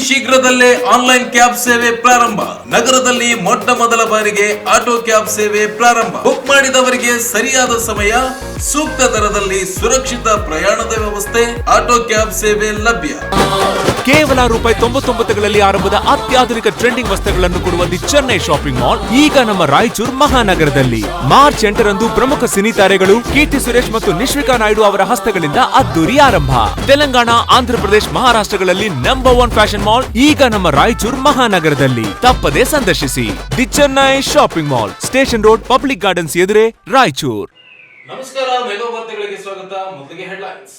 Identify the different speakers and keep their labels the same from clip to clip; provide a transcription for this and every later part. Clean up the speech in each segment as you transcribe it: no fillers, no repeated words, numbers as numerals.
Speaker 1: ಶೀಘ್ರದಲ್ಲೇ online cab ಸೇವೆ ಪ್ರಾರಂಭ. ನಗರದಲ್ಲಿ ಮೊಟ್ಟ ಮೊದಲ ಬಾರಿಗೆ ಆಟೋ ಕ್ಯಾಬ್ ಸೇವೆ ಪ್ರಾರಂಭ. ಬುಕ್ ಮಾಡಿದವರಿಗೆ ಸರಿಯಾದ ಸಮಯ, ಸೂಕ್ತ ದರದಲ್ಲಿ ಸುರಕ್ಷಿತ ಪ್ರಯಾಣದ ವ್ಯವಸ್ಥೆ, ಆಟೋ ಕ್ಯಾಬ್ ಸೇವೆ ಲಭ್ಯ.
Speaker 2: ಕೇವಲ ₹99ಗಳಲ್ಲಿ ಆರಂಭದ ಅತ್ಯಾಧುನಿಕ ಟ್ರೆಂಡಿಂಗ್ ವಸ್ತುಗಳನ್ನು ಕೊಡುವ ದಿ ಚೆನ್ನೈ ಶಾಪಿಂಗ್ ಮಾಲ್ ಈಗ ನಮ್ಮ ರಾಯಚೂರು ಮಹಾನಗರದಲ್ಲಿ. ಮಾರ್ಚ್ 8ರಂದು ಪ್ರಮುಖ ಸಿನಿ ತಾರೆಗಳು ಕೀರ್ತಿ ಸುರೇಶ್ ಮತ್ತು ನಿಶ್ವಿಕಾ ನಾಯ್ಡು ಅವರ ಹಸ್ತಗಳಿಂದ ಅದ್ದೂರಿ ಆರಂಭ. ತೆಲಂಗಾಣ, ಆಂಧ್ರಪ್ರದೇಶ, ಮಹಾರಾಷ್ಟ್ರಗಳಲ್ಲಿ ನಂಬರ್ 1 ಫ್ಯಾಷನ್ ಮಾಲ್ ಈಗ ನಮ್ಮ ರಾಯಚೂರು ಮಹಾನಗರದಲ್ಲಿ. ತಪ್ಪದೇ ಸಂದರ್ಶಿಸಿ the Chennai shopping mall, station road, public gardens ಎದುರೇ, ರಾಯಚೂರು.
Speaker 1: ನಮಸ್ಕಾರ, ಮೆಗಾ ವಾರ್ತೆಗಳಿಗೆ ಸ್ವಾಗತ. ಮೊದಲಿಗೆ ಹೆಡ್ಲೈನ್ಸ್.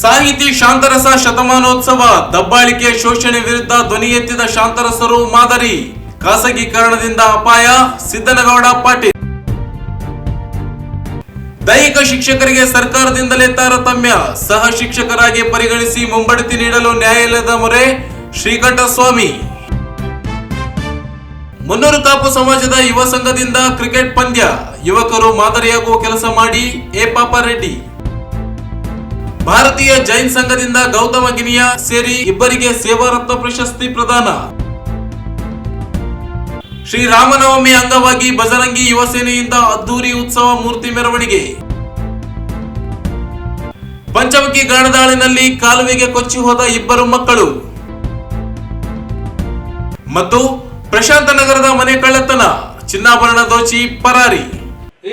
Speaker 1: ಸಾಹಿತಿ ಶಾಂತರಸ ಶತಮಾನೋತ್ಸವ, ದಬ್ಬಾಳಿಕೆ ಶೋಷಣೆ ವಿರುದ್ಧ ಧ್ವನಿ ಎತ್ತಿದ ಶಾಂತರಸರು ಮಾದರಿ. ಖಾಸಗೀಕರಣದಿಂದ ಅಪಾಯ, ಸಿದ್ದನಗೌಡ ಪಾಟೀಲ್. ದೈಹಿಕ ಶಿಕ್ಷಕರಿಗೆ ಸರ್ಕಾರದಿಂದಲೇ ತಾರತಮ್ಯ, ಸಹ ಶಿಕ್ಷಕರಾಗಿ ಪರಿಗಣಿಸಿ ಮುಂಬಡ್ತಿ ನೀಡಲು ನ್ಯಾಯಾಲಯದ ಮೊರೆ, ಶ್ರೀಕಂಠಸ್ವಾಮಿ. ಮುನ್ನೂರು ಕಾಪು ಸಮಾಜದ ಯುವ ಸಂಘದಿಂದ ಕ್ರಿಕೆಟ್ ಪಂದ್ಯ, ಯುವಕರು ಮಾದರಿಯಾಗುವ ಕೆಲಸ ಮಾಡಿ, ಎ ಪಾಪಾರೆಡ್ಡಿ. ಭಾರತೀಯ ಜೈನ್ ಸಂಘದಿಂದ ಗೌತಮ ಗಿನಿಯಾ ಸೇರಿ ಇಬ್ಬರಿಗೆ ಸೇವಾರತ್ನ ಪ್ರಶಸ್ತಿ ಪ್ರದಾನ. ಶ್ರೀರಾಮನವಮಿ ಅಂಗವಾಗಿ ಬಜರಂಗಿ ಯುವ ಸೇನೆಯಿಂದ ಅದ್ದೂರಿ ಉತ್ಸವ ಮೂರ್ತಿ ಮೆರವಣಿಗೆ. ಪಂಚಮುಖಿ ಗಾಣದಾಳಿನಲ್ಲಿ ಕಾಲುವೆಗೆ ಕೊಚ್ಚಿ ಹೋದ ಇಬ್ಬರು ಮಕ್ಕಳು. ಮತ್ತು ಪ್ರಶಾಂತ ನಗರದ ಮನೆ ಕಳ್ಳತನ, ಚಿನ್ನಾಭರಣ ದೋಚಿ ಪರಾರಿ.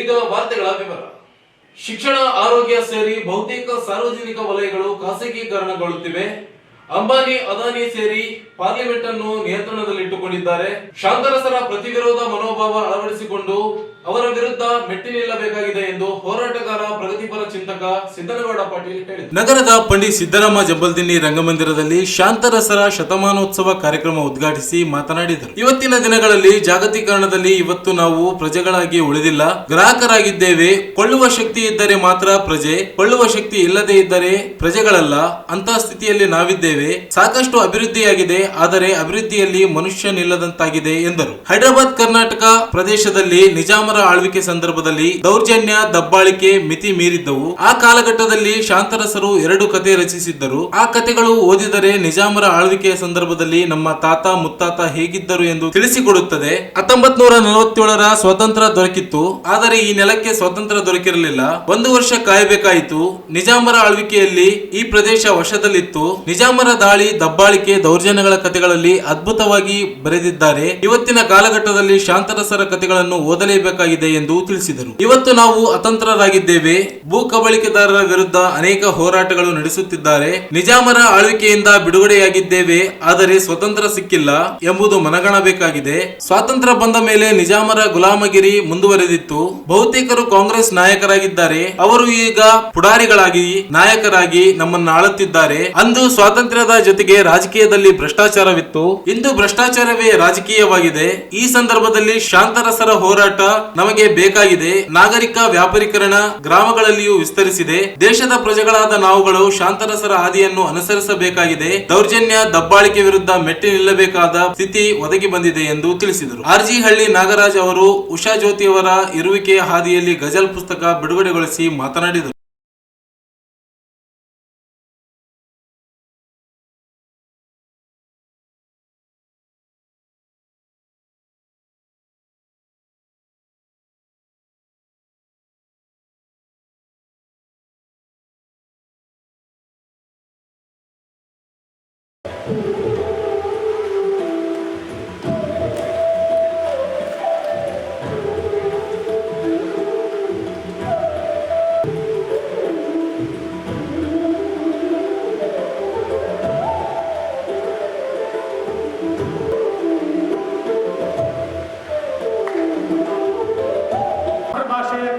Speaker 1: ಈಗ ವಾರ್ತೆಗಳ ವಿವರ. ಶಿಕ್ಷಣ, ಆರೋಗ್ಯ ಸೇರಿ ಬಹುತೇಕ ಸಾರ್ವಜನಿಕ ವಲಯಗಳು ಖಾಸಗೀಕರಣಗೊಳ್ಳುತ್ತಿವೆ. ಅಂಬಾನಿ, ಅದಾನಿ ಸೇರಿ ಪಾರ್ಲಿಮೆಂಟ್ ಅನ್ನು ನಿಯಂತ್ರಣದಲ್ಲಿಟ್ಟುಕೊಂಡಿದ್ದಾರೆ. ಶಾಂತರಸರ ಪ್ರತಿವಿರೋಧ ಮನೋಭಾವ ಅಳವಡಿಸಿಕೊಂಡು ಅವರ ವಿರುದ್ಧ ಮೆಟ್ಟಿ ನಿಲ್ಲಬೇಕಾಗಿದೆ ಎಂದು ಹೋರಾಟಗಾರ, ಪ್ರಗತಿಪರ ಚಿಂತಕ ಸಿದ್ದನಗೌಡ ಪಾಟೀಲ್ ಹೇಳಿದರು. ನಗರದ ಪಂಡಿತ್ ಸಿದ್ದರಾಮ ಜಂಬಲ್ದಿನ್ನಿ ರಂಗಮಂದಿರದಲ್ಲಿ ಶಾಂತರಸರ ಶತಮಾನೋತ್ಸವ ಕಾರ್ಯಕ್ರಮ ಉದ್ಘಾಟಿಸಿ ಮಾತನಾಡಿದರು. ಇವತ್ತಿನ ದಿನಗಳಲ್ಲಿ ಜಾಗತೀಕರಣದಲ್ಲಿ ಇವತ್ತು ನಾವು ಪ್ರಜೆಗಳಾಗಿ ಉಳಿದಿಲ್ಲ, ಗ್ರಾಹಕರಾಗಿದ್ದೇವೆ. ಕೊಳ್ಳುವ ಶಕ್ತಿ ಇದ್ದರೆ ಮಾತ್ರ ಪ್ರಜೆ, ಕೊಳ್ಳುವ ಶಕ್ತಿ ಇಲ್ಲದೆ ಇದ್ದರೆ ಪ್ರಜೆಗಳಲ್ಲ. ಅಂತ ಸ್ಥಿತಿಯಲ್ಲಿ ನಾವಿದ್ದೇವೆ. ಸಾಕಷ್ಟು ಅಭಿವೃದ್ಧಿಯಾಗಿದೆ, ಆದರೆ ಅಭಿವೃದ್ಧಿಯಲ್ಲಿ ಮನುಷ್ಯ ನಿಲ್ಲದಂತಾಗಿದೆ ಎಂದರು. ಹೈದರಾಬಾದ್ ಕರ್ನಾಟಕ ಪ್ರದೇಶದಲ್ಲಿ ನಿಜಾಮರ ಆಳ್ವಿಕೆ ಸಂದರ್ಭದಲ್ಲಿ ದೌರ್ಜನ್ಯ, ದಬ್ಬಾಳಿಕೆ ಮಿತಿ ಮೀರಿದ್ದವು. ಆ ಕಾಲಘಟ್ಟದಲ್ಲಿ ಶಾಂತರಸರು 2 ಕತೆ ರಚಿಸಿದ್ದರು. ಆ ಕತೆಗಳು ಓದಿದರೆ ನಿಜಾಮರ ಆಳ್ವಿಕೆಯ ಸಂದರ್ಭದಲ್ಲಿ ನಮ್ಮ ತಾತ ಮುತ್ತಾತ ಹೇಗಿದ್ದರು ಎಂದು ತಿಳಿಸಿಕೊಡುತ್ತದೆ. 1947ರ ಸ್ವಾತಂತ್ರ್ಯ ದೊರಕಿತ್ತು, ಆದರೆ ಈ ನೆಲಕ್ಕೆ ಸ್ವಾತಂತ್ರ್ಯ ದೊರಕಿರಲಿಲ್ಲ. 1 ವರ್ಷ ಕಾಯಬೇಕಾಯಿತು. ನಿಜಾಮರ ಆಳ್ವಿಕೆಯಲ್ಲಿ ಈ ಪ್ರದೇಶ ವಶದಲ್ಲಿತ್ತು. ನಿಜಾಮರ ದಾಳಿ, ದಬ್ಬಾಳಿಕೆ, ದೌರ್ಜನ್ಯಗಳ ಕಥೆಗಳಲ್ಲಿ ಅದ್ಭುತವಾಗಿ ಬರೆದಿದ್ದಾರೆ. ಇವತ್ತಿನ ಕಾಲಘಟ್ಟದಲ್ಲಿ ಶಾಂತರಸರ ಕಥೆಗಳನ್ನು ಓದಲೇಬೇಕಾಗಿದೆ ಎಂದು ತಿಳಿಸಿದರು. ಇವತ್ತು ನಾವು ಅತಂತ್ರರಾಗಿದ್ದೇವೆ. ಭೂ ಕಬಳಿಕೆದಾರರ ವಿರುದ್ಧ ಅನೇಕ ಹೋರಾಟಗಳು ನಡೆಸುತ್ತಿದ್ದಾರೆ. ನಿಜಾಮರ ಆಳ್ವಿಕೆಯಿಂದ ಬಿಡುಗಡೆಯಾಗಿದ್ದೇವೆ, ಆದರೆ ಸ್ವತಂತ್ರ ಸಿಕ್ಕಿಲ್ಲ ಎಂಬುದು ಮನಗಾಣಬೇಕಾಗಿದೆ. ಸ್ವಾತಂತ್ರ್ಯ ಬಂದ ಮೇಲೆ ನಿಜಾಮರ ಗುಲಾಮಗಿರಿ ಮುಂದುವರೆದಿತ್ತು. ಬಹುತೇಕರು ಕಾಂಗ್ರೆಸ್ ನಾಯಕರಾಗಿದ್ದಾರೆ. ಅವರು ಈಗ ಪುಡಾರಿಗಳಾಗಿ, ನಾಯಕರಾಗಿ ನಮ್ಮನ್ನು ಆಳುತ್ತಿದ್ದಾರೆ. ಅಂದು ಸ್ವಾತಂತ್ರ್ಯದ ಜೊತೆಗೆ ರಾಜಕೀಯದಲ್ಲಿ ಭ್ರಷ್ಟಾಚಾರವಿತ್ತು. ಇಂದು ಭ್ರಷ್ಟಾಚಾರವೇ ರಾಜಕೀಯವಾಗಿದೆ. ಈ ಸಂದರ್ಭದಲ್ಲಿ ಶಾಂತರಸರ ಹೋರಾಟ ನಮಗೆ ಬೇಕಾಗಿದೆ. ನಾಗರಿಕ ವ್ಯಾಪಾರೀಕರಣ ಗ್ರಾಮಗಳಲ್ಲಿಯೂ ವಿಸ್ತರಿಸಿದೆ. ದೇಶದ ಪ್ರಜೆಗಳಾದ ನಾವುಗಳು ಶಾಂತರಸರ ಹಾದಿಯನ್ನು ಅನುಸರಿಸಬೇಕಾಗಿದೆ. ದೌರ್ಜನ್ಯ, ದಬ್ಬಾಳಿಕೆ ವಿರುದ್ಧ ಮೆಟ್ಟಿ ನಿಲ್ಲಬೇಕಾದ ಸ್ಥಿತಿ ಒದಗಿ ಬಂದಿದೆ ಎಂದು ತಿಳಿಸಿದರು. ಆರ್ಜಿ ಹಳ್ಳಿ ನಾಗರಾಜ್ ಅವರು ಉಷಾ ಜ್ಯೋತಿಯವರ ಇರುವಿಕೆಯ ಹಾದಿಯಲ್ಲಿ ಗಜಲ್ ಪುಸ್ತಕ ಬಿಡುಗಡೆಗೊಳಿಸಿ ಮಾತನಾಡಿದರು.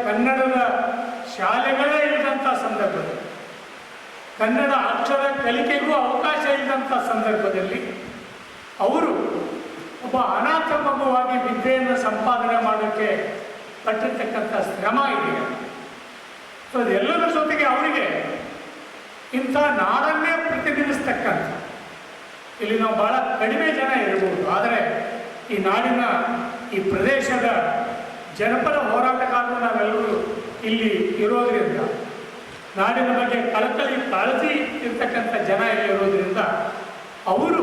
Speaker 3: ಕನ್ನಡದ ಶಾಲೆಗಳೇ ಇಲ್ಲದಂಥ ಸಂದರ್ಭದಲ್ಲಿ, ಕನ್ನಡ ಅಕ್ಷರ ಕಲಿಕೆಗೂ ಅವಕಾಶ ಇಲ್ಲದಂಥ ಸಂದರ್ಭದಲ್ಲಿ ಅವರು ಒಬ್ಬ ಅನಾಥ ಮಗುವಾಗಿ ವಿದ್ಯೆಯನ್ನು ಸಂಪಾದನೆ ಮಾಡೋಕ್ಕೆ ಪಟ್ಟಿರ್ತಕ್ಕಂಥ ಶ್ರಮ ಇದೆ. ಸೊ ಅದೆಲ್ಲದರ ಜೊತೆಗೆ ಅವರಿಗೆ ಇಂಥ ನಾಡನ್ನೇ ಪ್ರತಿನಿಧಿಸ್ತಕ್ಕಂಥ, ಇಲ್ಲಿ ನಾವು ಭಾಳ ಕಡಿಮೆ ಜನ ಇರ್ಬೋದು, ಆದರೆ ಈ ನಾಡಿನ ಈ ಪ್ರದೇಶದ ಜನಪರ ಹೋರಾಟಗಾರರು ನಾವೆಲ್ಲರೂ ಇಲ್ಲಿ ಇರೋದರಿಂದ, ನಾಡಿನ ಬಗ್ಗೆ ಕಳಕಳಿ ಕಾಳಜಿ ಇರ್ತಕ್ಕಂಥ ಜನ ಇಲ್ಲಿ ಇರೋದ್ರಿಂದ ಅವರು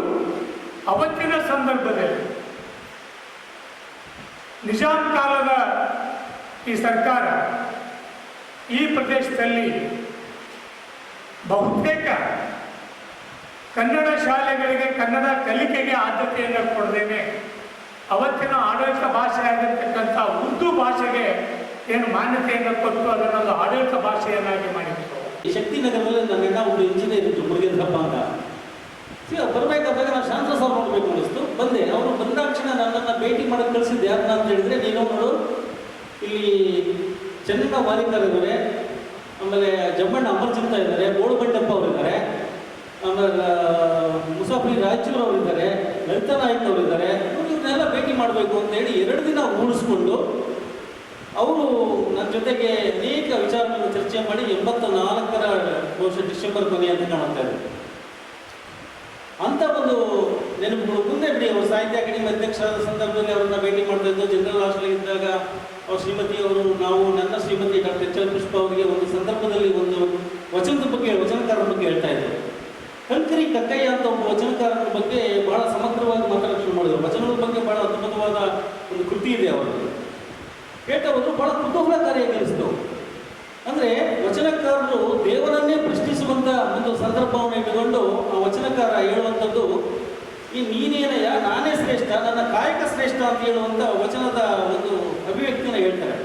Speaker 3: ಅವತ್ತಿನ ಸಂದರ್ಭದಲ್ಲಿ ನಿಜಾಂ ಕಾಲದ ಈ ಸರ್ಕಾರ ಈ ಪ್ರದೇಶದಲ್ಲಿ ಬಹುತೇಕ ಕನ್ನಡ ಶಾಲೆಗಳಿಗೆ ಕನ್ನಡ ಕಲಿಕೆಗೆ ಆದ್ಯತೆಯನ್ನು ಕೊಡದೇನೆ ಅವತ್ತಿನ ಆಡಳಿತ ಭಾಷೆ ಆಗಿರ್ತಕ್ಕಂಥ ಉರ್ದು ಭಾಷೆಗೆ ಏನು ಮಾನ್ಯತೆಯನ್ನು ಕೊಟ್ಟು ಅದನ್ನೊಂದು ಆಡಳಿತ ಭಾಷೆಯನ್ನಾಗಿ ಮಾಡಿತ್ತು.
Speaker 4: ಈ ಶಕ್ತಿನಗರದಲ್ಲಿ ನನ್ನ ಅಣ್ಣ ಒಂದು ಇಂಜಿನಿಯರ್ ಇತ್ತು, ಮುರುಗೇಂದ್ರಪ್ಪ ಅಂತ. ಬರಬೇಕಾದಾಗ ನಾನು ಶಾಂತ ಸರ್ ನೋಡಬೇಕು ಅನ್ನಿಸ್ತು, ಬಂದೆ. ಅವರು ಬಂದಾಕ್ಷಣ ನನ್ನನ್ನು ಭೇಟಿ ಮಾಡೋಕ್ಕೆ ಕಳಿಸಿದ್ದು ಯಾರನ್ನ ಅಂತ ಹೇಳಿದ್ರೆ, ನೀನು ನೋಡು ಇಲ್ಲಿ ಚೆನ್ನಣ್ಣ ವಾಲಿಕರ್ ಇದ್ದಾರೆ, ಆಮೇಲೆ ಜಮ್ಮಣ್ಣ ಅಮರ್ಜಿಂತ ಇದ್ದಾರೆ, ಬೋಳುಬಂಡಪ್ಪ ಅವರಿದ್ದಾರೆ, ಆಮೇಲೆ ಮುಸಾಫರಿ ರಾಯಚೂರು ಅವರಿದ್ದಾರೆ, ಲಲಿತಾ ನಾಯ್ಕ ಅವರಿದ್ದಾರೆ. ಇವ್ರನ್ನೆಲ್ಲ ಭೇಟಿ ಮಾಡಬೇಕು ಅಂತೇಳಿ 2 ದಿನ ಉಳಿಸ್ಕೊಂಡು ಅವರು ನನ್ನ ಜೊತೆಗೆ ಅನೇಕ ವಿಚಾರಗಳನ್ನು ಚರ್ಚೆ ಮಾಡಿ 84ರ ಬಹುಶಃ ಡಿಸೆಂಬರ್ ಕೊನೆ ಅಂತ ಕಾಣುತ್ತಾ ಇದೆ. ಅಂಥ ಒಂದು ನೆನಪುಗಳು ಮುಂದೆ ಬಿಡಿ. ಅವರು ಸಾಹಿತ್ಯ ಅಕಾಡೆಮಿ ಅಧ್ಯಕ್ಷರಾದ ಸಂದರ್ಭದಲ್ಲಿ ಅವರನ್ನ ಭೇಟಿ ಮಾಡ್ತಾ ಇದ್ದು, ಜನರಲ್ ಹಾಸ್ಟೆಲ್ ಇದ್ದಾಗ ಅವ್ರ ಶ್ರೀಮತಿಯವರು, ನಾವು ನನ್ನ ಶ್ರೀಮತಿ ಡಾಕ್ಟರ್ ಎಚ್ ಎಲ್ ಪುಷ್ಪ ಅವರಿಗೆ ಒಂದು ಸಂದರ್ಭದಲ್ಲಿ ಒಂದು ವಚನಕಾರರ ಬಗ್ಗೆ ಹೇಳ್ತಾ ಇದ್ದರು. ಕಂಕರಿ ಕಕ್ಕಯ್ಯ ಅಂತ ಒಬ್ಬ ವಚನಕಾರರ ಬಗ್ಗೆ ಬಹಳ ಸಮಗ್ರವಾಗಿ ಮಾತಾಡೋಕೆ ಶುರು ಮಾಡಿದರು. ವಚನದ ಬಗ್ಗೆ ಬಹಳ ಅದ್ಭುತವಾದ ಒಂದು ಕೃತಿ ಇದೆ ಅವರಿಗೆ. ಹೇಳ್ತಾ ಹೋದ್ರು, ಬಹಳ ಕುತೂಹಲಕಾರಿಯಾಗಿ ಅನಿಸ್ತು. ಅಂದರೆ ವಚನಕಾರರು ದೇವರನ್ನೇ ಪ್ರಶ್ನಿಸುವಂಥ ಒಂದು ಸಂದರ್ಭವನ್ನು ಇಟ್ಟುಕೊಂಡು ಆ ವಚನಕಾರ ಹೇಳುವಂಥದ್ದು, ಈ ನೀನೇನಯ್ಯ, ನಾನೇ ಶ್ರೇಷ್ಠ, ನನ್ನ ಕಾಯಕ ಶ್ರೇಷ್ಠ ಅಂತ ಹೇಳುವಂಥ ವಚನದ ಒಂದು ಅಭಿವ್ಯಕ್ತಿಯನ್ನು ಹೇಳ್ತಾರೆ.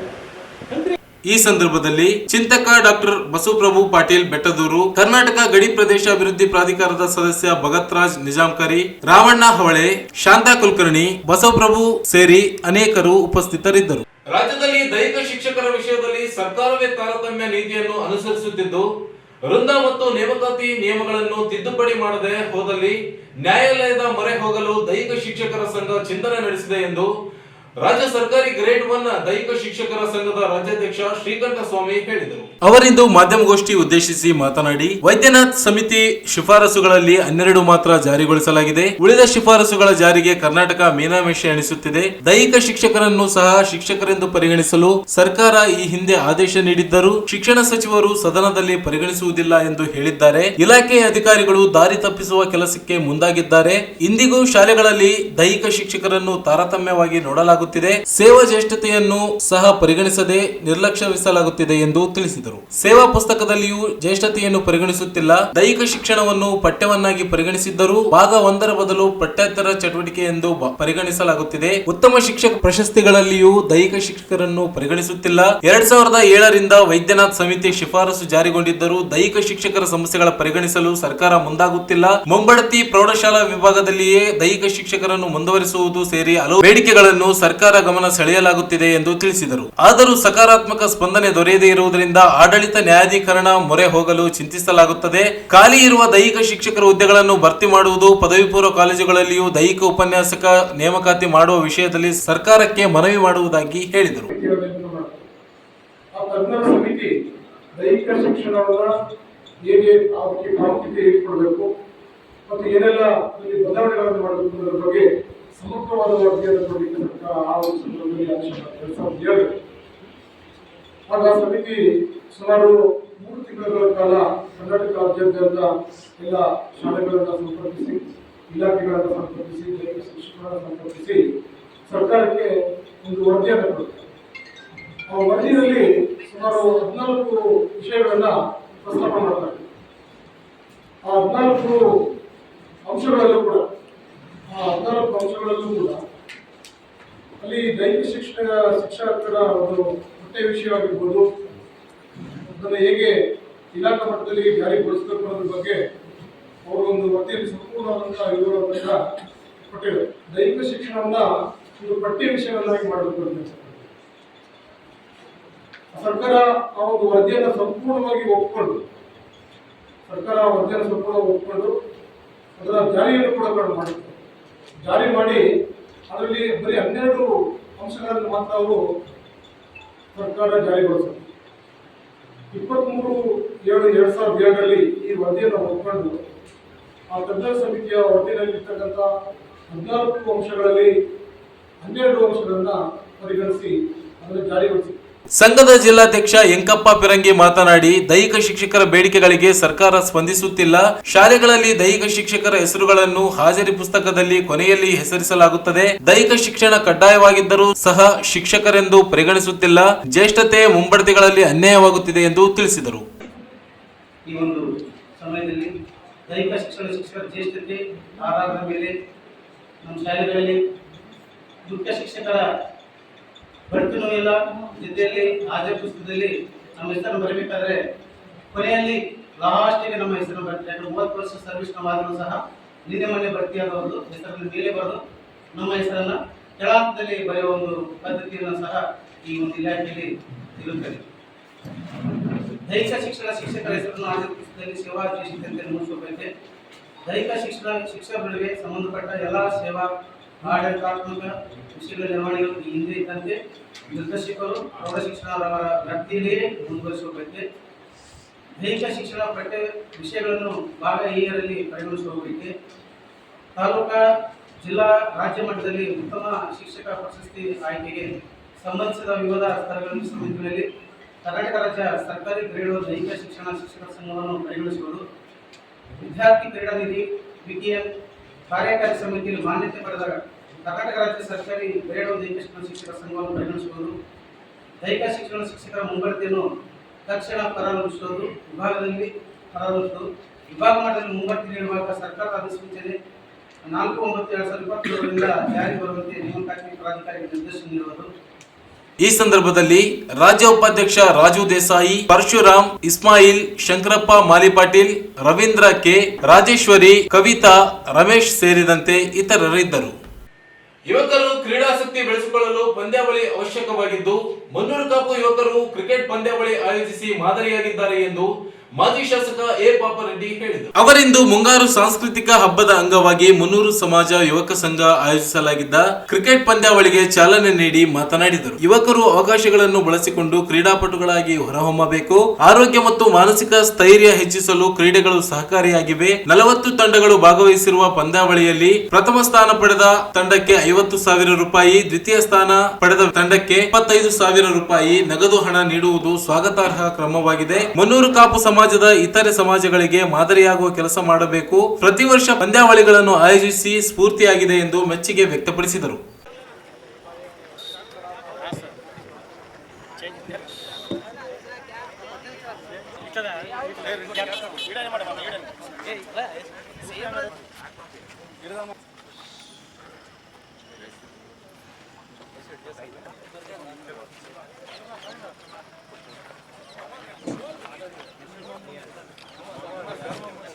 Speaker 1: ಈ ಸಂದರ್ಭದಲ್ಲಿ ಚಿಂತಕ ಡಾಕ್ಟರ್ ಬಸವಪ್ರಭು ಪಾಟೀಲ್ ಬೆಟ್ಟದೂರು, ಕರ್ನಾಟಕ ಗಡಿ ಪ್ರದೇಶ ಅಭಿವೃದ್ಧಿ ಪ್ರಾಧಿಕಾರದ ಸದಸ್ಯ ಭಗತ್ರಾಜ್ ನಿಜಾಂಕರಿ, ರಾವಣ್ಣ ಹವಳೆ, ಶಾಂತಾ ಕುಲಕರ್ಣಿ, ಬಸವಪ್ರಭು ಸೇರಿ ಅನೇಕರು ಉಪಸ್ಥಿತರಿದ್ದರು. ರಾಜ್ಯದಲ್ಲಿ ದೈಹಿಕ ಶಿಕ್ಷಕರ ವಿಷಯದಲ್ಲಿ ಸರ್ಕಾರವೇ ತಾರತಮ್ಯ ನೀತಿಯನ್ನು ಅನುಸರಿಸುತ್ತಿದ್ದು, ವೃಂದ ಮತ್ತು ನೇಮಕಾತಿ ನಿಯಮಗಳನ್ನು ತಿದ್ದುಪಡಿ ಮಾಡದೆ ಹೋದಲ್ಲಿ ನ್ಯಾಯಾಲಯದ ಮೊರೆ ಹೋಗಲು ದೈಹಿಕ ಶಿಕ್ಷಕರ ಸಂಘ ಚಿಂತನೆ ನಡೆಸಿದೆ ಎಂದು ರಾಜ್ಯ ಸರ್ಕಾರಿ ಗ್ರೇಡ್ 1 ದೈಹಿಕ ಶಿಕ್ಷಕರ ಸಂಘದ ರಾಜ್ಯಾಧ್ಯಕ್ಷ ಶ್ರೀಕಂಠ ಸ್ವಾಮಿ ಹೇಳಿದರು. ಅವರಿಂದು ಮಾಧ್ಯಮಗೋಷ್ಠಿ ಉದ್ದೇಶಿಸಿ ಮಾತನಾಡಿ, ವೈದ್ಯನಾಥ್ ಸಮಿತಿ ಶಿಫಾರಸುಗಳಲ್ಲಿ 12 ಮಾತ್ರ ಜಾರಿಗೊಳಿಸಲಾಗಿದೆ. ಉಳಿದ ಶಿಫಾರಸುಗಳ ಜಾರಿಗೆ ಕರ್ನಾಟಕ ಮೀನಾಮೇಷ ಎಣಿಸುತ್ತಿದೆ. ದೈಹಿಕ ಶಿಕ್ಷಕರನ್ನು ಸಹ ಶಿಕ್ಷಕರೆಂದು ಪರಿಗಣಿಸಲು ಸರ್ಕಾರ ಈ ಹಿಂದೆ ಆದೇಶ ನೀಡಿದ್ದರೂ ಶಿಕ್ಷಣ ಸಚಿವರು ಸದನದಲ್ಲಿ ಪರಿಗಣಿಸುವುದಿಲ್ಲ ಎಂದು ಹೇಳಿದ್ದಾರೆ. ಇಲಾಖೆಯ ಅಧಿಕಾರಿಗಳು ದಾರಿ ತಪ್ಪಿಸುವ ಕೆಲಸಕ್ಕೆ ಮುಂದಾಗಿದ್ದಾರೆ. ಇಂದಿಗೂ ಶಾಲೆಗಳಲ್ಲಿ ದೈಹಿಕ ಶಿಕ್ಷಕರನ್ನು ತಾರತಮ್ಯವಾಗಿ ನೋಡಲಾಗುತ್ತಿದೆ. ಸೇವಾ ಜ್ಯೇಷ್ಠತೆಯನ್ನು ಸಹ ಪರಿಗಣಿಸದೆ ನಿರ್ಲಕ್ಷ್ಯವಿಸಲಾಗುತ್ತಿದೆ ಎಂದು ತಿಳಿಸಿದರು. ಸೇವಾ ಪುಸ್ತಕದಲ್ಲಿಯೂ ಜ್ಯೇಷ್ಠತೆಯನ್ನು ಪರಿಗಣಿಸುತ್ತಿಲ್ಲ. ದೈಹಿಕ ಶಿಕ್ಷಣವನ್ನು ಪಠ್ಯವನ್ನಾಗಿ ಪರಿಗಣಿಸಿದ್ದರೂ ಭಾಗ 1ರ ಬದಲು ಪಠ್ಯೇತರ ಚಟುವಟಿಕೆ ಎಂದು ಪರಿಗಣಿಸಲಾಗುತ್ತಿದೆ. ಉತ್ತಮ ಶಿಕ್ಷಕ ಪ್ರಶಸ್ತಿಗಳಲ್ಲಿಯೂ ದೈಹಿಕ ಶಿಕ್ಷಕರನ್ನು ಪರಿಗಣಿಸುತ್ತಿಲ್ಲ. 2007ರಿಂದ ವೈದ್ಯನಾಥ್ ಸಮಿತಿ ಶಿಫಾರಸು ಜಾರಿಗೊಂಡಿದ್ದರೂ ದೈಹಿಕ ಶಿಕ್ಷಕರ ಸಮಸ್ಯೆಗಳ ಪರಿಗಣಿಸಲು ಸರ್ಕಾರ ಮುಂದಾಗುತ್ತಿಲ್ಲ. ಮುಂಬಡ್ತಿ ಪ್ರೌಢಶಾಲಾ ವಿಭಾಗದಲ್ಲಿಯೇ ದೈಹಿಕ ಶಿಕ್ಷಕರನ್ನು ಮುಂದುವರಿಸುವುದು ಸೇರಿ ಹಲವು ಬೇಡಿಕೆಗಳನ್ನು ಸರ್ಕಾರ ಗಮನ ಸೆಳೆಯಲಾಗುತ್ತಿದೆ ಎಂದು ತಿಳಿಸಿದರು. ಆದರೂ ಸಕಾರಾತ್ಮಕ ಸ್ಪಂದನೆ ದೊರೆಯದೇ ಇರುವುದರಿಂದ ಆಡಳಿತ ನ್ಯಾಯಾಧೀಕರಣ ಮೊರೆ ಹೋಗಲು ಚಿಂತಿಸಲಾಗುತ್ತದೆ. ಖಾಲಿ ಇರುವ ದೈಹಿಕ ಶಿಕ್ಷಕರ ಹುದ್ದೆಗಳನ್ನು ಭರ್ತಿ ಮಾಡುವುದು, ಪದವಿ ಪೂರ್ವ ಕಾಲೇಜುಗಳಲ್ಲಿಯೂ ದೈಹಿಕ ಉಪನ್ಯಾಸಕ ನೇಮಕಾತಿ ಮಾಡುವ ವಿಷಯದಲ್ಲಿ ಸರ್ಕಾರಕ್ಕೆ ಮನವಿ ಮಾಡುವುದಾಗಿ ಹೇಳಿದರು.
Speaker 5: ಸಮಿತಿ ದೈಹಿಕ ಶಿಕ್ಷಣವನ್ನ ಹೇಗೆ ಅದಕ್ಕೆ ಪ್ರಾಮುಖ್ಯತೆ ಕೊಡಬೇಕು ಮತ್ತು ಏನೆಲ್ಲ ಬದಲಾವಣೆಗಳನ್ನು ಮಾಡಬೇಕು ಅನ್ನೋದ್ರ ಬಗ್ಗೆ ಸಮಗ್ರವಾದ ವರದಿಯನ್ನು ಕೊಡಲಿಕ್ಕೆ ಸರ್ಕಾರ ಆ ಒಂದು ಸಂದರ್ಭದಲ್ಲಿ ಕೆಲಸ ಹೇಳಬೇಕು. ಆಗ ಸಮಿತಿ ಸುಮಾರು 3 ತಿಂಗಳ ಕಾಲ ಕರ್ನಾಟಕದಾದ್ಯಂತ ಎಲ್ಲ ಶಾಲೆಗಳನ್ನು ಸಂಪರ್ಕಿಸಿ, ಇಲಾಖೆಗಳನ್ನು ಸಂಪರ್ಕಿಸಿ, ದೈಹಿಕ ಶಿಕ್ಷಕರನ್ನು ಸಂಪರ್ಕಿಸಿ ಸರ್ಕಾರಕ್ಕೆ ಒಂದು ವರದಿಯನ್ನು ಕೊಡುತ್ತೆ. ಆ ವರದಿಯಲ್ಲಿ ಸುಮಾರು 14 ವಿಷಯಗಳನ್ನ ಪ್ರಸ್ತಾಪ ಮಾಡ್ತಾರೆ. ಆ 14 ಅಂಶಗಳಲ್ಲೂ ಕೂಡ ಅಲ್ಲಿ ದೈಹಿಕ ಶಿಕ್ಷಕರ ಒಂದು ಪಠ್ಯ ವಿಷಯವಾಗಿರ್ಬೋದು, ಅದನ್ನು ಹೇಗೆ ಇಲಾಖಾ ಮಟ್ಟದಲ್ಲಿ ಜಾರಿಗೊಳಿಸಬೇಕು ಅನ್ನೋದ್ರ ಬಗ್ಗೆ ಅವರು ಒಂದು ವರದಿಯಲ್ಲಿ ಸಂಪೂರ್ಣವಾದಂತಹ ವಿವರವನ್ನು ಕೊಟ್ಟಿದ್ದಾರೆ. ದೈಹಿಕ ಶಿಕ್ಷಣವನ್ನ ಒಂದು ಪಠ್ಯ ವಿಷಯವನ್ನಾಗಿ ಮಾಡಬೇಕು ಅಂತ ಸರ್ಕಾರ ಆ ಒಂದು ವರದಿಯನ್ನು ಸಂಪೂರ್ಣವಾಗಿ ಒಪ್ಪಿಕೊಂಡು ಅದರ ಜಾರಿಯನ್ನು ಕೂಡ ಮಾಡುತ್ತೆ. ಜಾರಿ ಮಾಡಿ ಅದರಲ್ಲಿ ಬರೀ 12 ಅಂಶಗಳನ್ನು ಮಾತ್ರ ಅವರು ಸರ್ಕಾರ ಜಾರಿಗೊಳಿಸುತ್ತೆ. 23/7/2007ರಲ್ಲಿ ಈ ವರದಿಯನ್ನು ಒಪ್ಪಿಕೊಂಡು ಆ ತಜ್ಞರ ಸಮಿತಿಯ ವರದಿಯಲ್ಲಿರ್ತಕ್ಕಂಥ 14 ಅಂಶಗಳಲ್ಲಿ 12 ಅಂಶಗಳನ್ನು ಪರಿಗಣಿಸಿ ಅದನ್ನು ಜಾರಿಗೊಳಿಸಿದೆ.
Speaker 1: ಸಂಘದ ಜಿಲ್ಲಾಧ್ಯಕ್ಷ ಎಂಕಪ್ಪ ಪಿರಂಗಿ ಮಾತನಾಡಿ ದೈಹಿಕ ಶಿಕ್ಷಕರ ಬೇಡಿಕೆಗಳಿಗೆ ಸರ್ಕಾರ ಸ್ಪಂದಿಸುತ್ತಿಲ್ಲ. ಶಾಲೆಗಳಲ್ಲಿ ದೈಹಿಕ ಶಿಕ್ಷಕರ ಹೆಸರುಗಳನ್ನು ಹಾಜರಿ ಪುಸ್ತಕದಲ್ಲಿ ಕೊನೆಯಲ್ಲಿ ಹೆಸರಿಸಲಾಗುತ್ತದೆ. ದೈಹಿಕ ಶಿಕ್ಷಣ ಕಡ್ಡಾಯವಾಗಿದ್ದರೂ ಸಹ ಶಿಕ್ಷಕರೆಂದು ಪರಿಗಣಿಸುತ್ತಿಲ್ಲ. ಜ್ಯೇಷ್ಠತೆ ಮುಂಬಡ್ತಿಗಳಲ್ಲಿ ಅನ್ಯಾಯವಾಗುತ್ತಿದೆ ಎಂದು ತಿಳಿಸಿದರು.
Speaker 6: ಈ ಒಂದು ಸಮಯದಲ್ಲಿ ದೈಹಿಕ ಶಿಕ್ಷಕರ ಜ್ಯೇಷ್ಠತೆ ಆಧಾರದ ಮೇಲೆ ನಮ್ಮ ಶಾಲೆಗಳಲ್ಲಿ ಮುಖ್ಯ ಶಿಕ್ಷಕರ ಬಡ್ತಿನೂ ಇಲ್ಲ, ಜೊತೆಯಲ್ಲಿ ಹಾಜರಿ ಪುಸ್ತಕದಲ್ಲಿ ನಮ್ಮ ಹೆಸರನ್ನು ಬರಬೇಕಾದ್ರೆ ಕೊನೆಯಲ್ಲಿ ಲಾಸ್ಟಿಗೆ ನಮ್ಮ ಹೆಸರನ್ನು ಬರ್ತಾರೆ. 30 ವರ್ಷ ಸರ್ವಿಸ್ ನವಾದರೂ ಸಹ ನಿನ್ನೆ ಮೊನ್ನೆ ಭರ್ತಿಯಾದವರು ಹೆಸರನ್ನು ಮೇಲೆ ಬರೆದು ನಮ್ಮ ಹೆಸರನ್ನು ಕೆಳಹಂತದಲ್ಲಿ ಬರೆಯುವ ಒಂದು ಪದ್ಧತಿಯನ್ನು ಸಹ ಈ ಒಂದು ಇಲಾಖೆಯಲ್ಲಿ ಇರುತ್ತದೆ. ದೈಹಿಕ ಶಿಕ್ಷಕರ ಹೆಸರನ್ನು ಹಾಜರಿ ಪುಸ್ತಕದಲ್ಲಿ ಸೇವಾ ಜ್ಯೇಷ್ಠತೆ ಮೂಡಿಸಬೇಕಂತೆ. ದೈಹಿಕ ಶಿಕ್ಷಕರಿಗೆ ಸಂಬಂಧಪಟ್ಟ ಎಲ್ಲ ಸೇವಾ ಆಡಳಿತಾತ್ಮಕ ವಿಷಯಗಳ ನಿರ್ವಹಣೆಗಳು ಈ ಹಿಂದೆ ಇದ್ದಂತೆ ನಿರ್ದೇಶಕರು ಪ್ರೌಢ ಶಿಕ್ಷಣರವರ ವ್ಯಾಪ್ತಿಯಲ್ಲಿಯೇ ಮುಂದುವರಿಸಬೇಕಂತೆ. ದೈಹಿಕ ಶಿಕ್ಷಣ ಪಠ್ಯ ವಿಷಯಗಳನ್ನು ಭಾಗ ಎ ಪರಿಗಣಿಸಬೇಕಂತೆ. ತಾಲೂಕಾ ಜಿಲ್ಲಾ ರಾಜ್ಯ ಮಟ್ಟದಲ್ಲಿ ಉತ್ತಮ ಶಿಕ್ಷಕ ಪ್ರಶಸ್ತಿ ಆಯ್ಕೆಗೆ ಸಂಬಂಧಿಸಿದ ವಿವಿಧ ಸ್ತರಗಳ ಸಮಿತಿಗಳಲ್ಲಿ ಕರ್ನಾಟಕ ರಾಜ್ಯ ಸರ್ಕಾರಿ ಗ್ರೇಡ್ 1 ದೈಹಿಕ ಶಿಕ್ಷಕರ ಸಂಘವನ್ನು ಪರಿಗಣಿಸುವುದು. ವಿದ್ಯಾರ್ಥಿ ಕ್ರೀಡಾ ನಿಧಿ ವಿಕಿಎನ್ ಕಾರ್ಯಕಾರಿ ಸಮಿತಿಯಲ್ಲಿ ಮಾನ್ಯತೆ ಪಡೆದ ಕರ್ನಾಟಕ ರಾಜ್ಯ ಸರ್ಕಾರಿ ಗ್ರೇಡ್ 1 ದೈಹಿಕ ಶಿಕ್ಷಕರ ಸಂಘವನ್ನು ಪರಿಗಣಿಸುವುದು. ದೈಹಿಕ ಶಿಕ್ಷಕರ ಮುಂಬಡ್ತಿಯನ್ನು ತಕ್ಷಣ ಪ್ರಾರಂಭಿಸುವುದು. ವಿಭಾಗ ಮಟ್ಟದಲ್ಲಿ ಮುಂಬಡ್ತಿ ನೀಡುವಾಗ ಸರ್ಕಾರದ ಅಧಿಸೂಚನೆ 4/9/2023 ಜಾರಿ ಬರುವಂತೆ ನೇಮಕಾತಿ ಪ್ರಾಧಿಕಾರಿಗೆ ನಿರ್ದೇಶನ ನೀಡುವುದು.
Speaker 1: ಈ ಸಂದರ್ಭದಲ್ಲಿ ರಾಜ್ಯ ಉಪಾಧ್ಯಕ್ಷ ರಾಜು ದೇಸಾಯಿ, ಪರಶುರಾಮ್, ಇಸ್ಮಾಯಿಲ್, ಶಂಕರಪ್ಪ ಮಾಲಿಪಾಟೀಲ್, ರವೀಂದ್ರ ಕೆ, ರಾಜೇಶ್ವರಿ, ಕವಿತಾ, ರಮೇಶ್ ಸೇರಿದಂತೆ ಇತರರಿದ್ದರು. ಯುವಕರು ಕ್ರೀಡಾಸಕ್ತಿ ಬೆಳೆಸಿಕೊಳ್ಳಲು ಪಂದ್ಯಾವಳಿ ಅವಶ್ಯಕವಾಗಿದ್ದು, ಮುನ್ನೂರು ಕಾಪು ಯುವಕರು ಕ್ರಿಕೆಟ್ ಪಂದ್ಯಾವಳಿ ಆಯೋಜಿಸಿ ಮಾದರಿಯಾಗಿದ್ದಾರೆ ಎಂದು ಮಾಜಿ ಶಾಸಕ ಎ ಪಾಪರೆಡ್ಡಿ ಹೇಳಿದರು. ಅವರಿಂದು ಮುಂಗಾರು ಸಾಂಸ್ಕೃತಿಕ ಹಬ್ಬದ ಅಂಗವಾಗಿ ಮುನ್ನೂರು ಸಮಾಜ ಯುವಕ ಸಂಘ ಆಯೋಜಿಸಲಾಗಿದ್ದ ಕ್ರಿಕೆಟ್ ಪಂದ್ಯಾವಳಿಗೆ ಚಾಲನೆ ನೀಡಿ ಮಾತನಾಡಿದರು. ಯುವಕರು ಅವಕಾಶಗಳನ್ನು ಬಳಸಿಕೊಂಡು ಕ್ರೀಡಾಪಟುಗಳಾಗಿ ಹೊರಹೊಮ್ಮಬೇಕು. ಆರೋಗ್ಯ ಮತ್ತು ಮಾನಸಿಕ ಸ್ಥೈರ್ಯ ಹೆಚ್ಚಿಸಲು ಕ್ರೀಡೆಗಳು ಸಹಕಾರಿಯಾಗಿವೆ. 40 ತಂಡಗಳು ಭಾಗವಹಿಸಿರುವ ಪಂದ್ಯಾವಳಿಯಲ್ಲಿ ಪ್ರಥಮ ಸ್ಥಾನ ಪಡೆದ ತಂಡಕ್ಕೆ 50,000 ರೂಪಾಯಿ, ದ್ವಿತೀಯ ಸ್ಥಾನ ಪಡೆದ ತಂಡಕ್ಕೆ 25,000 ರೂಪಾಯಿ ನಗದು ಹಣ ನೀಡುವುದು ಸ್ವಾಗತಾರ್ಹ ಕ್ರಮವಾಗಿದೆ. ಮುನ್ನೂರು ಕಾಪು ಸಮಾಜದ ಇತರೆ ಸಮಾಜಗಳಿಗೆ ಮಾದರಿಯಾಗುವ ಕೆಲಸ ಮಾಡಬೇಕು. ಪ್ರತಿ ವರ್ಷ ಪಂದ್ಯಾವಳಿಗಳನ್ನು ಆಯೋಜಿಸಿ ಸ್ಫೂರ್ತಿಯಾಗಿದೆ ಎಂದು ಮೆಚ್ಚುಗೆ ವ್ಯಕ್ತಪಡಿಸಿದರು.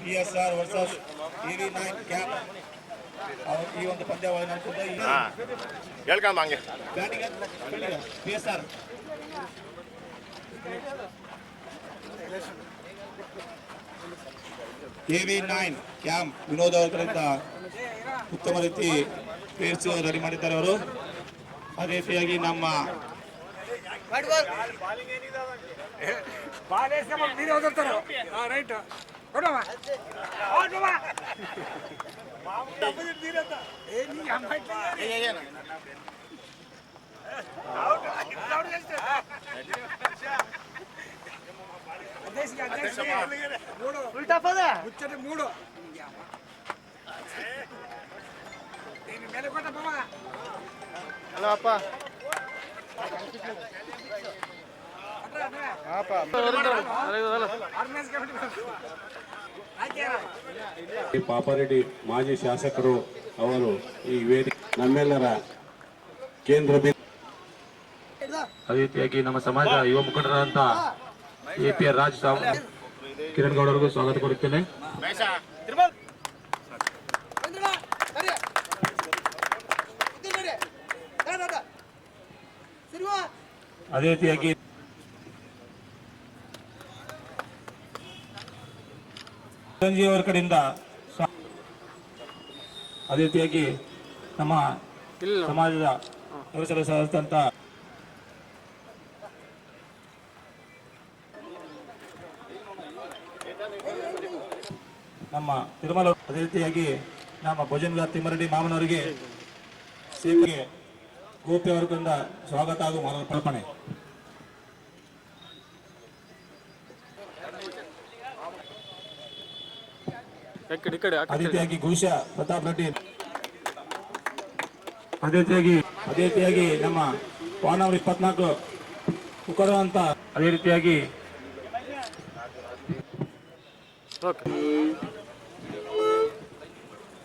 Speaker 7: CSR ವರ್ಸಸ್ EV9 ಕ್ಯಾಪ್ ಈ ಒಂದು ಪಂದ್ಯಾವಳಿ ನಡೆಸುತ್ತೆ.
Speaker 8: ಹೇಳ್ಕೊಂಡ್ ಹಂಗೆ
Speaker 7: CSR EV9 ಕ್ಯಾಂಪ್ ವಿನೋದ್ ಅವರ ಕಡೆಯಿಂದ ಉತ್ತಮ ರೀತಿ ಪ್ಲೇಯರ್ಸ್ ರೆಡಿ ಮಾಡಿದ್ದಾರೆ ಅವರು. ಅದೇ ರೀತಿಯಾಗಿ ನಮ್ಮ
Speaker 8: ಹಲೋ ಅಪ್ಪ
Speaker 9: ಪಾಪಾರೆಡ್ಡಿ ಮಾಜಿ ಶಾಸಕರು ಅವರು ಈ ವೇದಿಕೆ ನಮ್ಮೆಲ್ಲರ ಕೇಂದ್ರ ಬಿಂದು. ಅದೇ ರೀತಿಯಾಗಿ ನಮ್ಮ ಸಮಾಜ ಯುವ ಮುಖಂಡರಾದಂತ APR ರಾಜ್ ಕಿರಣ್ ಗೌಡ ಅವರಿಗೂ ಸ್ವಾಗತ ಕೊಡುತ್ತೇನೆ. ಅದೇ ರೀತಿಯಾಗಿ ಸಂಜೀವ್ ಅವರ ಕಡೆಯಿಂದ ಅದೇ ರೀತಿಯಾಗಿ ನಮ್ಮ ಸಮಾಜದ ಸದಸ್ಯರಾದಂತ ನಮ್ಮ ತಿರುಮಲ, ಅದೇ ರೀತಿಯಾಗಿ ನಮ್ಮ ಭೋಜನ ತಿಮ್ಮರೆಡ್ಡಿ ಮಾಮನವರಿಗೆ ಸೇವೆಗೆ ಗೋಪಿ ಅವರಿಂದ ಸ್ವಾಗತ ಹಾಗೂ ಮಾಲಾರ್ಪಣೆ.
Speaker 7: ಅದೇ ರೀತಿಯಾಗಿ ಘೋಷ ಪ್ರತಾಪ್ ರೆಡ್ಡಿ, ಅದೇ ರೀತಿಯಾಗಿ ನಮ್ಮ ವಾರ್ಡ್ ನಂಬರ್ 24 ಮುಖಂಡರಂತ, ಅದೇ ರೀತಿಯಾಗಿ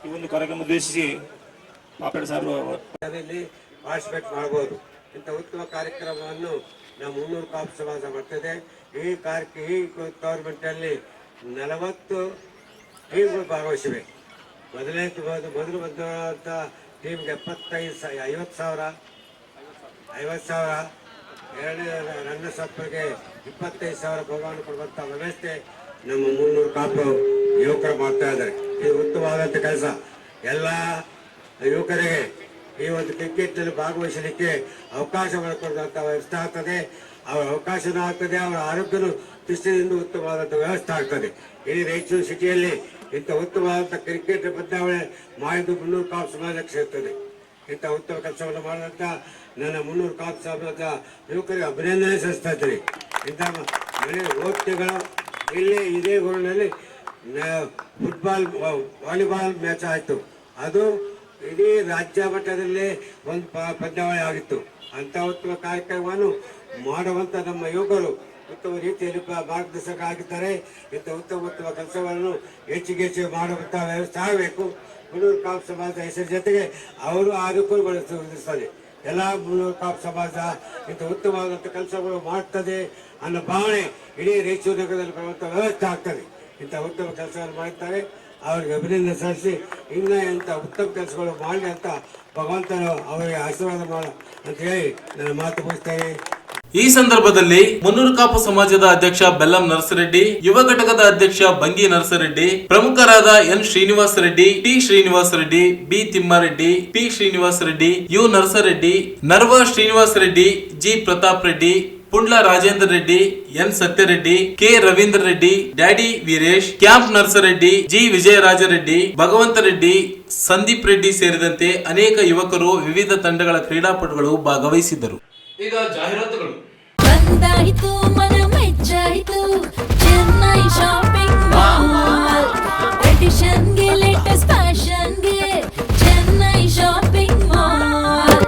Speaker 7: ಈ ಒಂದು ಕಾರ್ಯಕ್ರಮ ಉದ್ದೇಶಿಸಿ ಪಾಪಡ್ ಸಾಹೇಬ್
Speaker 10: ಪಾರ್ಟಿಸಿಪೇಟ್ ಮಾಡಬಹುದು. ಇಂಥ ಉತ್ತಮ ಕಾರ್ಯಕ್ರಮವನ್ನು ನಮ್ಮ ಮುನ್ನೂರು ಕಾಪು ಸಮಾಜ ಮಾಡ್ತದೆ. ಈ ಗೌರ್ಮೆಂಟ್ ಅಲ್ಲಿ 40 ಟೀಮ್ಗಳು ಭಾಗವಹಿಸಿವೆ. ಮೊದಲು ಬಂದಂಥ ಟೀಮ್ಗೆ 50,000, ಎರಡನೇ ರನ್ನ ಸಪ್ಪಗೆ 25,000 ಬಹುಮಾನ ಕೊಡುವಂಥ ವ್ಯವಸ್ಥೆ ನಮ್ಮ ಮುನ್ನೂರು ಕಾಪು ಯುವಕರು ಮಾಡ್ತಾ ಇದ್ದಾರೆ. ಇದು ಉತ್ತಮವಾದಂಥ ಕೆಲಸ. ಎಲ್ಲ ಯುವಕರಿಗೆ ಈ ಒಂದು ಕ್ರಿಕೆಟ್ನಲ್ಲಿ ಭಾಗವಹಿಸಲಿಕ್ಕೆ ಅವಕಾಶ ಮಾಡಿಕೊಡುವಂಥ ವ್ಯವಸ್ಥೆ ಆಗ್ತದೆ. ಅವರ ಅವಕಾಶನೂ ಆಗ್ತದೆ, ಅವರ ಆರೋಗ್ಯನೂ ದೃಷ್ಟಿಯಿಂದ ಉತ್ತಮವಾದಂಥ ವ್ಯವಸ್ಥೆ ಆಗ್ತದೆ. ಇಡೀ ರಾಯಚೂರು ಸಿಟಿಯಲ್ಲಿ ಇಂಥ ಉತ್ತಮವಾದಂಥ ಕ್ರಿಕೆಟ್ ಬದಲಾವಣೆ ಮಾಡಿದ್ದು ಮುನ್ನೂರು ಕಾಪು ಸಮಾಜಕ್ಕೆ ಸೇರ್ತದೆ. ಇಂಥ ಉತ್ತಮ ಕೆಲಸವನ್ನು ಮಾಡಿದಂಥ ನನ್ನ ಮುನ್ನೂರು ಕಾಪು ಸಮಾಜ ಯುವಕರಿಗೆ ಅಭಿನಂದನೆ ಸಲ್ಲಿಸ್ತಾ ಇದ್ದೀನಿ. ಇಂಥ ಮನೆ ಓದ್ತಿಗಳು ಇಲ್ಲಿ ಇದೇ ಊರಿನಲ್ಲಿ ಫುಟ್ಬಾಲ್, ವಾಲಿಬಾಲ್ ಮ್ಯಾಚ್ ಆಯಿತು. ಅದು ಇಡೀ ರಾಜ್ಯ ಮಟ್ಟದಲ್ಲಿ ಒಂದು ಪಂದ್ಯಾವಳಿ ಆಗಿತ್ತು. ಅಂಥ ಉತ್ತಮ ಕಾರ್ಯಕ್ರಮವನ್ನು ಮಾಡುವಂಥ ನಮ್ಮ ಯುವಕರು ಉತ್ತಮ ರೀತಿಯಲ್ಲಿ ಮಾರ್ಗದರ್ಶಕ ಆಗಿದ್ದಾರೆ. ಇಂಥ ಉತ್ತಮ ಕೆಲಸವನ್ನು ಹೆಚ್ಚಿಗೆ ಮಾಡುವಂಥ ವ್ಯವಸ್ಥೆ ಆಗಬೇಕು. ಮುನ್ನೂರು ಕಾಪು ಸಮಾಜ ಹೆಸರು ಜೊತೆಗೆ ಅವರು ಅನುಕೂಲಗೊಳಿಸುತ್ತಾರೆ. ಎಲ್ಲ ಮುನ್ನೂರು ಕಾಪು ಸಮಾಜ ಇಂಥ ಉತ್ತಮವಾದಂಥ ಕೆಲಸಗಳು ಮಾಡ್ತದೆ ಅನ್ನೋ ಭಾವನೆ ಇಡೀ ರಾಯಚೂರು ನಗರದಲ್ಲಿ ಬರುವಂಥ ವ್ಯವಸ್ಥೆ ಆಗ್ತದೆ. ಇಂಥ ಉತ್ತಮ ಕೆಲಸವನ್ನು ಮಾಡುತ್ತಾರೆ. ಅವರಿಗೆ ಅಭಿನಂದನೆ ಸಲ್ಲಿಸಿ ಇನ್ನೂ ಇಂಥ ಉತ್ತಮ ಕೆಲಸಗಳು ಮಾಡಲಿ ಅಂತ ಭಗವಂತನು ಅವರಿಗೆ ಆಶೀರ್ವಾದ ಮಾಡ ಅಂತ ಹೇಳಿ ನನ್ನ ಮಾತು ಮುಗಿಸ್ತೇನೆ.
Speaker 1: ಈ ಸಂದರ್ಭದಲ್ಲಿ ಮುನ್ನೂರು ಕಾಪು ಸಮಾಜದ ಅಧ್ಯಕ್ಷ ಬೆಲ್ಲಂ ನರಸರೆಡ್ಡಿ, ಯುವ ಘಟಕದ ಅಧ್ಯಕ್ಷ ಬಂಗಿ ನರಸರೆಡ್ಡಿ, ಪ್ರಮುಖರಾದ N Srinivasa Reddy, T Srinivasa Reddy, B Timma Reddy, P Srinivasa Reddy, U Narasa Reddy, Narva Srinivasa Reddy, G Pratap Reddy, Pundla Rajendra Reddy, N Satya Reddy, K Ravindra Reddy, daddy Veeresh, camp Narasa Reddy, G Vijayaraja Reddy, Bhagavanth Reddy, Sandeep Reddy ಸೇರಿದಂತೆ ಅನೇಕ ಯುವಕರು, ವಿವಿಧ ತಂಡಗಳ ಕ್ರೀಡಾಪಟುಗಳು ಭಾಗವಹಿಸಿದ್ದರು. ಈಗ ಜಾಹೀರಾತುಗಳು.
Speaker 11: ಬಂದಾಯಿತು ಮನ ಮೆಚ್ಚಾಯಿತು ಚೆನ್ನೈ ಶಾಪಿಂಗ್ ಮಾಲ್. ಟ್ರೆಡಿಷನ್ಗೆ ಲೇಟೆಸ್ಟ್ ಫ್ಯಾಷನ್ಗೆ ಚೆನ್ನೈ ಶಾಪಿಂಗ್ ಮಾಲ್.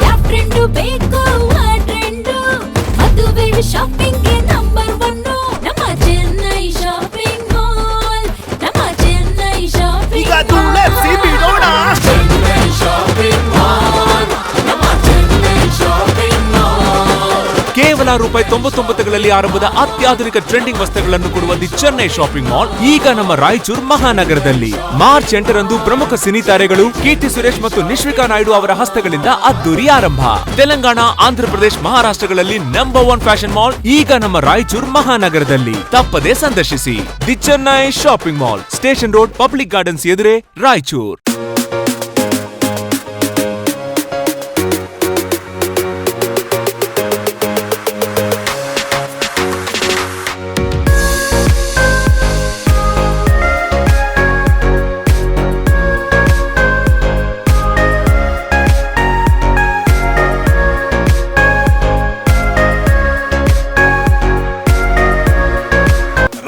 Speaker 11: ಯಾವ ಟ್ರೆಂಡು ಬೇಕು ಆ ಟ್ರೆಂಡು, ಮದುವೆ ಶಾಪಿಂಗ್ಗೆ ನಂಬರ್ 1 ನಮ್ಮ ಚೆನ್ನೈ ಶಾಪಿಂಗ್ ಮಾಲ್. ನಮ್ಮ Chennai shopping mall. Chennai shopping mall. ನಮ್ಮ ಚೆನ್ನೈ ಶಾಪಿಂಗ್ ಮಾಲ್.
Speaker 2: ಕೇವಲ ₹99ಗಳಲ್ಲಿ ಆರಂಭದ ಅತ್ಯಾಧುನಿಕ ಟ್ರೆಂಡಿಂಗ್ ವಸ್ತುಗಳನ್ನು ಕೊಡುವ ದಿ ಚೆನ್ನೈ ಶಾಪಿಂಗ್ ಮಾಲ್ ಈಗ ನಮ್ಮ ರಾಯಚೂರು ಮಹಾನಗರದಲ್ಲಿ. ಮಾರ್ಚ್ 8ರಂದು ಪ್ರಮುಖ ಸಿನಿ ತಾರೆಗಳು ಕೀರ್ತಿ ಸುರೇಶ್ ಮತ್ತು ನಿಶ್ವಿಕಾ ನಾಯ್ಡು ಅವರ ಹಸ್ತಗಳಿಂದ ಅದ್ದೂರಿ ಆರಂಭ. ತೆಲಂಗಾಣ, ಆಂಧ್ರಪ್ರದೇಶ, ಮಹಾರಾಷ್ಟ್ರಗಳಲ್ಲಿ ನಂಬರ್ 1 ಫ್ಯಾಷನ್ ಮಾಲ್ ಈಗ ನಮ್ಮ ರಾಯಚೂರು ಮಹಾನಗರದಲ್ಲಿ. ತಪ್ಪದೇ ಸಂದರ್ಶಿಸಿ the Chennai shopping mall, station road, public gardens ಎದುರೇ, ರಾಯಚೂರು.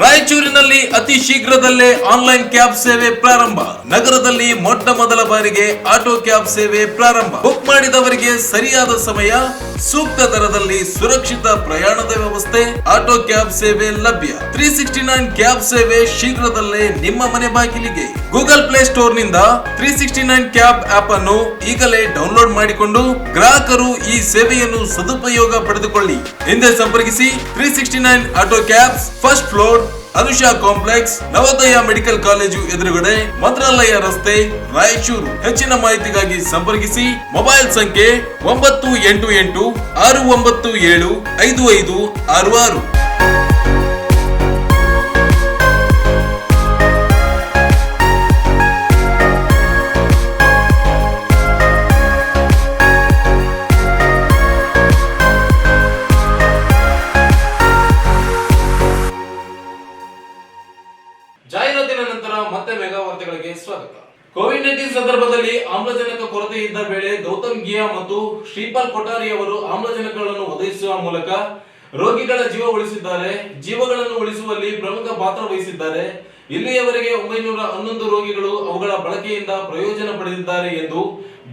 Speaker 1: ರಾಯಚೂರಿನಲ್ಲಿ ಅತಿ ಶೀಘ್ರದಲ್ಲೇ ಆನ್ಲೈನ್ ಕ್ಯಾಬ್ ಸೇವೆ ಪ್ರಾರಂಭ. ನಗರದಲ್ಲಿ ಮೊಟ್ಟ ಮೊದಲ ಬಾರಿಗೆ ಆಟೋ ಕ್ಯಾಬ್ ಸೇವೆ ಪ್ರಾರಂಭ. ಬುಕ್ ಮಾಡಿದವರಿಗೆ ಸರಿಯಾದ ಸಮಯ, ಸೂಕ್ತ ದರದಲ್ಲಿ ಸುರಕ್ಷಿತ ಪ್ರಯಾಣದ ವ್ಯವಸ್ಥೆ, ಆಟೋ ಕ್ಯಾಬ್ ಸೇವೆ ಲಭ್ಯ. 369 ಕ್ಯಾಬ್ ಸೇವೆ ಶೀಘ್ರದಲ್ಲೇ ನಿಮ್ಮ ಮನೆ ಬಾಗಿಲಿಗೆ. ಗೂಗಲ್ ಪ್ಲೇ ಸ್ಟೋರ್ ನಿಂದ 369 ಕ್ಯಾಬ್ ಆಪ್ ಅನ್ನು ಈಗಲೇ ಡೌನ್ಲೋಡ್ ಮಾಡಿಕೊಂಡು ಗ್ರಾಹಕರು ಈ ಸೇವೆಯನ್ನು ಸದುಪಯೋಗ ಪಡೆದುಕೊಳ್ಳಿ. ಹಿಂದೆ ಸಂಪರ್ಕಿಸಿ 369 auto cabs, first floor, Anusha complex, Navodaya medical college ಎದುರುಗಡೆ, ಮಂತ್ರಾಲಯ ರಸ್ತೆ, ರಾಯಚೂರು. ಹೆಚ್ಚಿನ ಮಾಹಿತಿಗಾಗಿ ಸಂಪರ್ಕಿಸಿ ಮೊಬೈಲ್ ಸಂಖ್ಯೆ 988 697 5566. ಜಾಹೀರಾತಿನ ನಂತರ ಮತ್ತೆ ಮೆಗಾ ವಾರ್ತೆಗಳಿಗೆ ಸ್ವಾಗತ. ಕೋವಿಡ್-19 ಸಂದರ್ಭದಲ್ಲಿ ಆಮ್ಲಜನಕ ಕೊರತೆ ಇದ್ದ ವೇಳೆ ಗೌತಮ್ ಗಿಯಾ ಮತ್ತು ಶ್ರೀಪಾಲ್ ಕೊಠಾರಿ ಅವರು ಆಮ್ಲಜನಕಗಳನ್ನು ಒದಗಿಸುವ ಮೂಲಕ ರೋಗಿಗಳ ಜೀವ ಉಳಿಸಿದ್ದಾರೆ. ಜೀವಗಳನ್ನು ಉಳಿಸುವಲ್ಲಿ ಪ್ರಮುಖ ಪಾತ್ರ ವಹಿಸಿದ್ದಾರೆ. ಇಲ್ಲಿಯವರೆಗೆ 911 ರೋಗಿಗಳು ಅವುಗಳ ಬಳಕೆಯಿಂದ ಪ್ರಯೋಜನ ಪಡೆದಿದ್ದಾರೆ ಎಂದು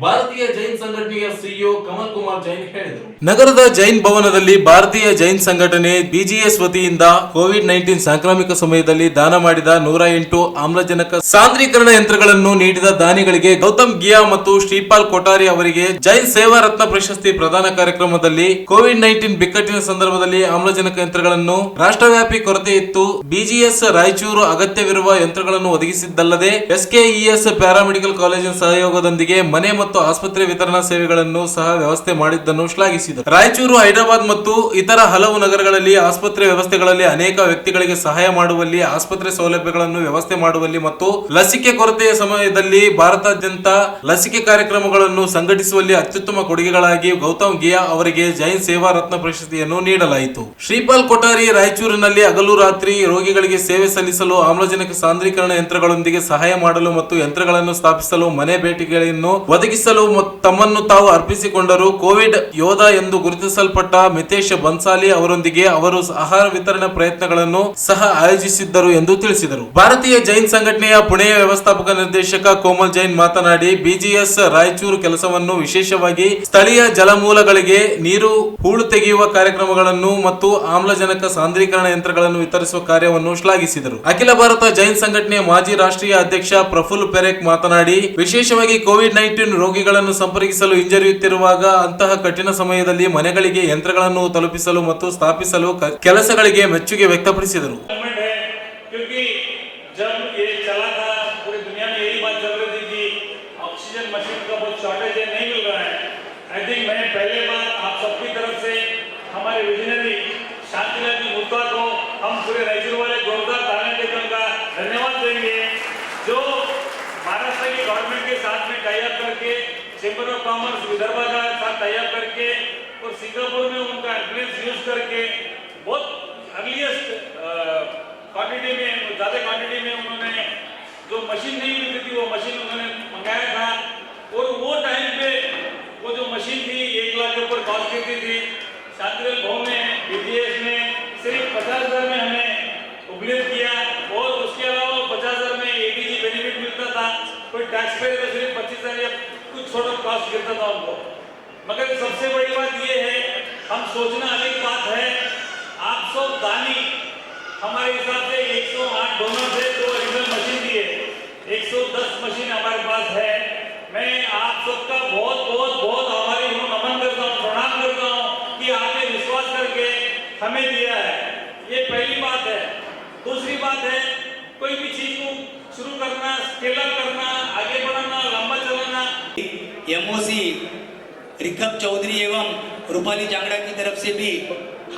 Speaker 1: ಭಾರತೀಯ ಜೈನ್ ಸಂಘಟನೆಯ ಸಿಇಒ ಕಮಲ್ ಕುಮಾರ್ ಜೈನ್ ಹೇಳಿದರು. ನಗರದ ಜೈನ್ ಭವನದಲ್ಲಿ ಭಾರತೀಯ ಜೈನ್ ಸಂಘಟನೆ ಬಿಜಿಎಸ್ ವತಿಯಿಂದ ಕೋವಿಡ್-19 ಸಾಂಕ್ರಾಮಿಕ ಸಮಯದಲ್ಲಿ ದಾನ ಮಾಡಿದ 108 ಆಮ್ಲಜನಕ ಸಾಂದ್ರೀಕರಣ ಯಂತ್ರಗಳನ್ನು ನೀಡಿದ ದಾನಿಗಳಿಗೆ ಗೌತಮ್ ಗಿಯಾ ಮತ್ತು ಶ್ರೀಪಾಲ್ ಕೊಠಾರಿ ಅವರಿಗೆ ಜೈನ್ ಸೇವಾ ರತ್ನ ಪ್ರಶಸ್ತಿ ಪ್ರದಾನ ಕಾರ್ಯಕ್ರಮದಲ್ಲಿ ಕೋವಿಡ್-19 ಬಿಕ್ಕಟ್ಟಿನ ಸಂದರ್ಭದಲ್ಲಿ ಆಮ್ಲಜನಕ ಯಂತ್ರಗಳನ್ನು ರಾಷ್ಟ್ರವ್ಯಾಪಿ ಕೊರತೆ ಇತ್ತು. ಬಿಜಿಎಸ್ ರಾಯಚೂರು ಅಗತ್ಯವಿರುವ ಯಂತ್ರಗಳನ್ನು ಒದಗಿಸಿದ್ದಲ್ಲದೆ ಎಸ್ಕೆಇಎಸ್ ಪ್ಯಾರಾಮೆಡಿಕಲ್ ಕಾಲೇಜಿನ ಸಹಯೋಗದೊಂದಿಗೆ ಮನೆ ಮತ್ತು ಆಸ್ಪತ್ರೆ ವಿತರಣಾ ಸೇವೆಗಳನ್ನು ಸಹ ವ್ಯವಸ್ಥೆ ಮಾಡಿದ್ದನ್ನು ಶ್ಲಾಘಿಸಿದರು. ರಾಯಚೂರು, ಹೈದರಾಬಾದ್ ಮತ್ತು ಇತರ ಹಲವು ನಗರಗಳಲ್ಲಿ ಆಸ್ಪತ್ರೆ ವ್ಯವಸ್ಥೆಗಳಲ್ಲಿ ಅನೇಕ ವ್ಯಕ್ತಿಗಳಿಗೆ ಸಹಾಯ ಮಾಡುವಲ್ಲಿ, ಆಸ್ಪತ್ರೆ ಸೌಲಭ್ಯಗಳನ್ನು ವ್ಯವಸ್ಥೆ ಮಾಡುವಲ್ಲಿ ಮತ್ತು ಲಸಿಕೆ ಕೊರತೆಯ ಸಮಯದಲ್ಲಿ ಭಾರತಾದ್ಯಂತ ಲಸಿಕೆ ಕಾರ್ಯಕ್ರಮಗಳನ್ನು ಸಂಘಟಿಸುವಲ್ಲಿ ಅತ್ಯುತ್ತಮ ಕೊಡುಗೆಗಳಾಗಿ ಗೌತಮ್ ಗಿಯಾ ಅವರಿಗೆ ಜೈನ್ ಸೇವಾ ರತ್ನ ಪ್ರಶಸ್ತಿಯನ್ನು ನೀಡಲಾಯಿತು. ಶ್ರೀಪಾಲ್ ಕೊಠಾರಿ ರಾಯಚೂರಿನಲ್ಲಿ ಹಗಲು ರಾತ್ರಿ ರೋಗಿಗಳಿಗೆ ಸೇವೆ ಸಲ್ಲಿಸಲು, ಆಮ್ಲಜನಕ ಸಾಂದ್ರೀಕರಣ ಯಂತ್ರಗಳೊಂದಿಗೆ ಸಹಾಯ ಮಾಡಲು ಮತ್ತು ಯಂತ್ರಗಳನ್ನು ಸ್ಥಾಪಿಸಲು ಮನೆ ಭೇಟಿಗಳನ್ನು ಒದಗಿಸಲು ತಮ್ಮನ್ನು ತಾವು ಅರ್ಪಿಸಿಕೊಂಡರು. ಕೋವಿಡ್ ಯೋಧ ಎಂದು ಗುರುತಿಸಲ್ಪಟ್ಟ ಮಿತೇಶ್ ಬನ್ಸಾಲಿ ಅವರೊಂದಿಗೆ ಅವರು ಆಹಾರ ವಿತರಣಾ ಪ್ರಯತ್ನಗಳನ್ನು ಸಹ ಆಯೋಜಿಸಿದ್ದರು ಎಂದು ತಿಳಿಸಿದರು. ಭಾರತೀಯ ಜೈನ್ ಸಂಘಟನೆಯ ಪುಣೆಯ ವ್ಯವಸ್ಥಾಪಕ ನಿರ್ದೇಶಕ ಕೋಮಲ್ ಜೈನ್ ಮಾತನಾಡಿ, ಬಿಜಿಎಸ್ ರಾಯಚೂರು ಕೆಲಸವನ್ನು ವಿಶೇಷವಾಗಿ ಸ್ಥಳೀಯ ಜಲಮೂಲಗಳಿಗೆ ನೀರು ಹೂಳು ತೆಗೆಯುವ ಕಾರ್ಯಕ್ರಮಗಳನ್ನು ಮತ್ತು ಆಮ್ಲಜನಕ ಸಾಂದ್ರೀಕರಣ ಯಂತ್ರಗಳನ್ನು ವಿತರಿಸುವ ಕಾರ್ಯವನ್ನು ಶ್ಲಾಘಿಸಿದರು. ಅಖಿಲ ಭಾರತ ಜೈನ್ ಸಂಘಟನೆಯ ಮಾಜಿ ರಾಷ್ಟ್ರೀಯ ಅಧ್ಯಕ್ಷ ಪ್ರಫುಲ್ ಪೆರೇಕ್ ಮಾತನಾಡಿ, ವಿಶೇಷವಾಗಿ ಕೋವಿಡ್-19 ರೋಗಿಗಳನ್ನು ಸಂಪರ್ಕಿಸಲು ಹಿಂಜರಿಯುತ್ತಿರುವಾಗ ಅಂತಹ ಕಠಿಣ ಸಮಯದಲ್ಲಿ ಮನೆಗಳಿಗೆ ಯಂತ್ರಗಳನ್ನು ತಲುಪಿಸಲು ಮತ್ತು ಸ್ಥಾಪಿಸಲು ಕೆಲಸಗಳಿಗೆ ಮೆಚ್ಚುಗೆ ವ್ಯಕ್ತಪಡಿಸಿದರು.
Speaker 12: चैम्बर ऑफ कॉमर्स विदर्भ का साथ टाइप करके और सिंगापुर में उनका एम्बुलेंस यूज करके बहुत अर्लीस्ट क्वांटिटी में, ज़्यादा क्वांटिटी में उन्होंने जो मशीन नहीं मिलती थी वो मशीन उन्होंने मंगाया था. और वो टाइम पे वो जो मशीन थी 1 लाख के ऊपर कॉस्ट करती थी. शांतिलाल भवन में बीजीएस ने सिर्फ 50,000 में हमें उपलब्ध किया और उसके अलावा 50,000 में एडीजी बेनिफिट मिलता था. कोई टैक्स पेयर तो सिर्फ 25,000 या कुछ छोटा कॉस्ट गिरता था उनको. मगर सबसे बड़ी बात ये है, हम सोचना अलग बात है, आप सब दानी हमारे हिसाब से 108 डोनर से 2 ओरिजिनल मशीन दिए, 110 मशीन हमारे पास है. मैं आप सबका बहुत बहुत बहुत आभारी हूँ, नमन करता हूँ, प्रणाम करता हूँ कि आपने विश्वास करके हमें दिया है. ये पहली बात है. दूसरी बात है, कोई भी चीज को शुरू करना, स्केल अप करना, आगे बढ़ाना, लंबा चलाना.
Speaker 13: एमओसी रिकब चौधरी एवं रूपाली जांगड़ा की तरफ से भी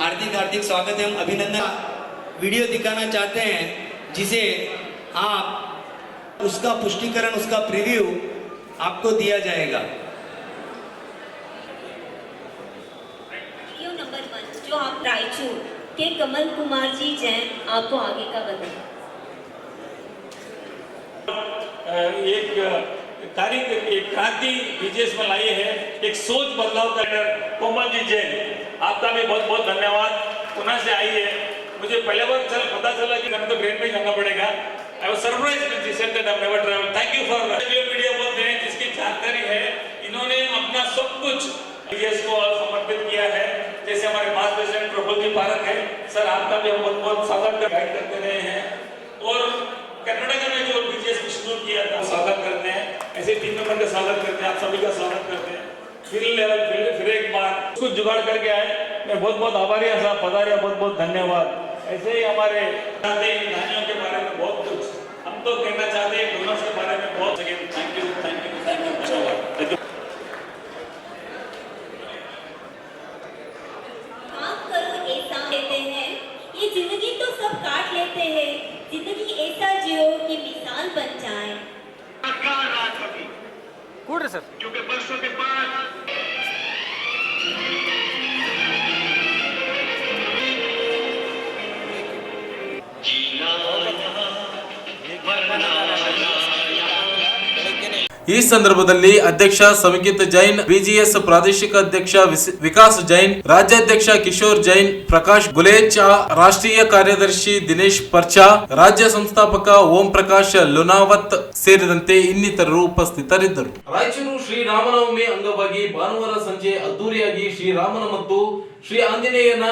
Speaker 13: हार्दिक हार्दिक स्वागत एवं अभिनंदन. वीडियो दिखाना चाहते हैं जिसे आप उसका पुष्टिकरण, उसका प्रीव्यू आपको दिया जाएगा.
Speaker 11: वीडियो नंबर 1 जो आप रायचूर के कमल कुमार जी जैन आपको आगे का बताएं.
Speaker 12: एक तारीख, एक क्रांति बीजेएस में लाई है, एक सोच बदलाव का. कोमल जी जैन, आपका भी बहुत बहुत धन्यवाद. पुणे से आई है. मुझे पहले बार पता चला कि हमें तो ब्रेन में जाना पड़ेगा. I was surprised when she said that I have never travelled. Thank you for ये वीडियो बोलते हैं जिसकी जानकारी है. इन्होंने अपना सब कुछ बीजेएस को समर्पित किया है. जैसे हमारे पास प्रेसिडेंट प्रफुल्ल जी पारक है, सर आपका भी हम बहुत बहुत स्वागत गाइड करते रहे हैं. और कर्नाटक में जो बीजेएस को शुरू किया था स्वागत करते हैं. ऐसे टीम मेंबर का स्वागत करते हैं, आप सभी का स्वागत करते हैं. फिर एक बार कुछ जुगाड़ करके आए. मैं बहुत बहुत आभारी हूँ साहब, पधारिया, बहुत बहुत धन्यवाद. ऐसे ही हमारे दानियों के बारे में बहुत कुछ हम तो कहना चाहते हैं, डोनर्स के बारे में बहुत. Thank you, thank you, thank you, धन्यवाद.
Speaker 11: काम करो ऐसा लेते हैं, ये जिंदगी तो सब काट लेते हैं. जिंदगी ऐसा जियो कि मिसाल बन जाए.
Speaker 12: सर क्योंकि बरसों के बाद जीना
Speaker 1: ಈ ಸಂದರ್ಭದಲ್ಲಿ ಅಧ್ಯಕ್ಷ ಸಮಿಕಿತ್ ಜೈನ್, ಬಿಜಿಎಸ್ ಪ್ರಾದೇಶಿಕ ಅಧ್ಯಕ್ಷ ವಿಕಾಸ್ ಜೈನ್, ರಾಜ್ಯಾಧ್ಯಕ್ಷ ಕಿಶೋರ್ ಜೈನ್, ಪ್ರಕಾಶ್ ಗುಲೇಚಾ, ರಾಷ್ಟ್ರೀಯ ಕಾರ್ಯದರ್ಶಿ ದಿನೇಶ್ ಪರ್ಚಾ, ರಾಜ್ಯ ಸಂಸ್ಥಾಪಕ ಓಂ ಪ್ರಕಾಶ್ ಲುನಾವತ್ ಸೇರಿದಂತೆ ಇನ್ನಿತರರು ಉಪಸ್ಥಿತರಿದ್ದರು. ರಾಯಚೂರು ಶ್ರೀರಾಮನವಮಿ ಅಂಗವಾಗಿ ಭಾನುವಾರ ಸಂಜೆ ಅದ್ದೂರಿಯಾಗಿ ಶ್ರೀರಾಮನ ಮತ್ತು ಶ್ರೀ ಆಂಜನೇಯನ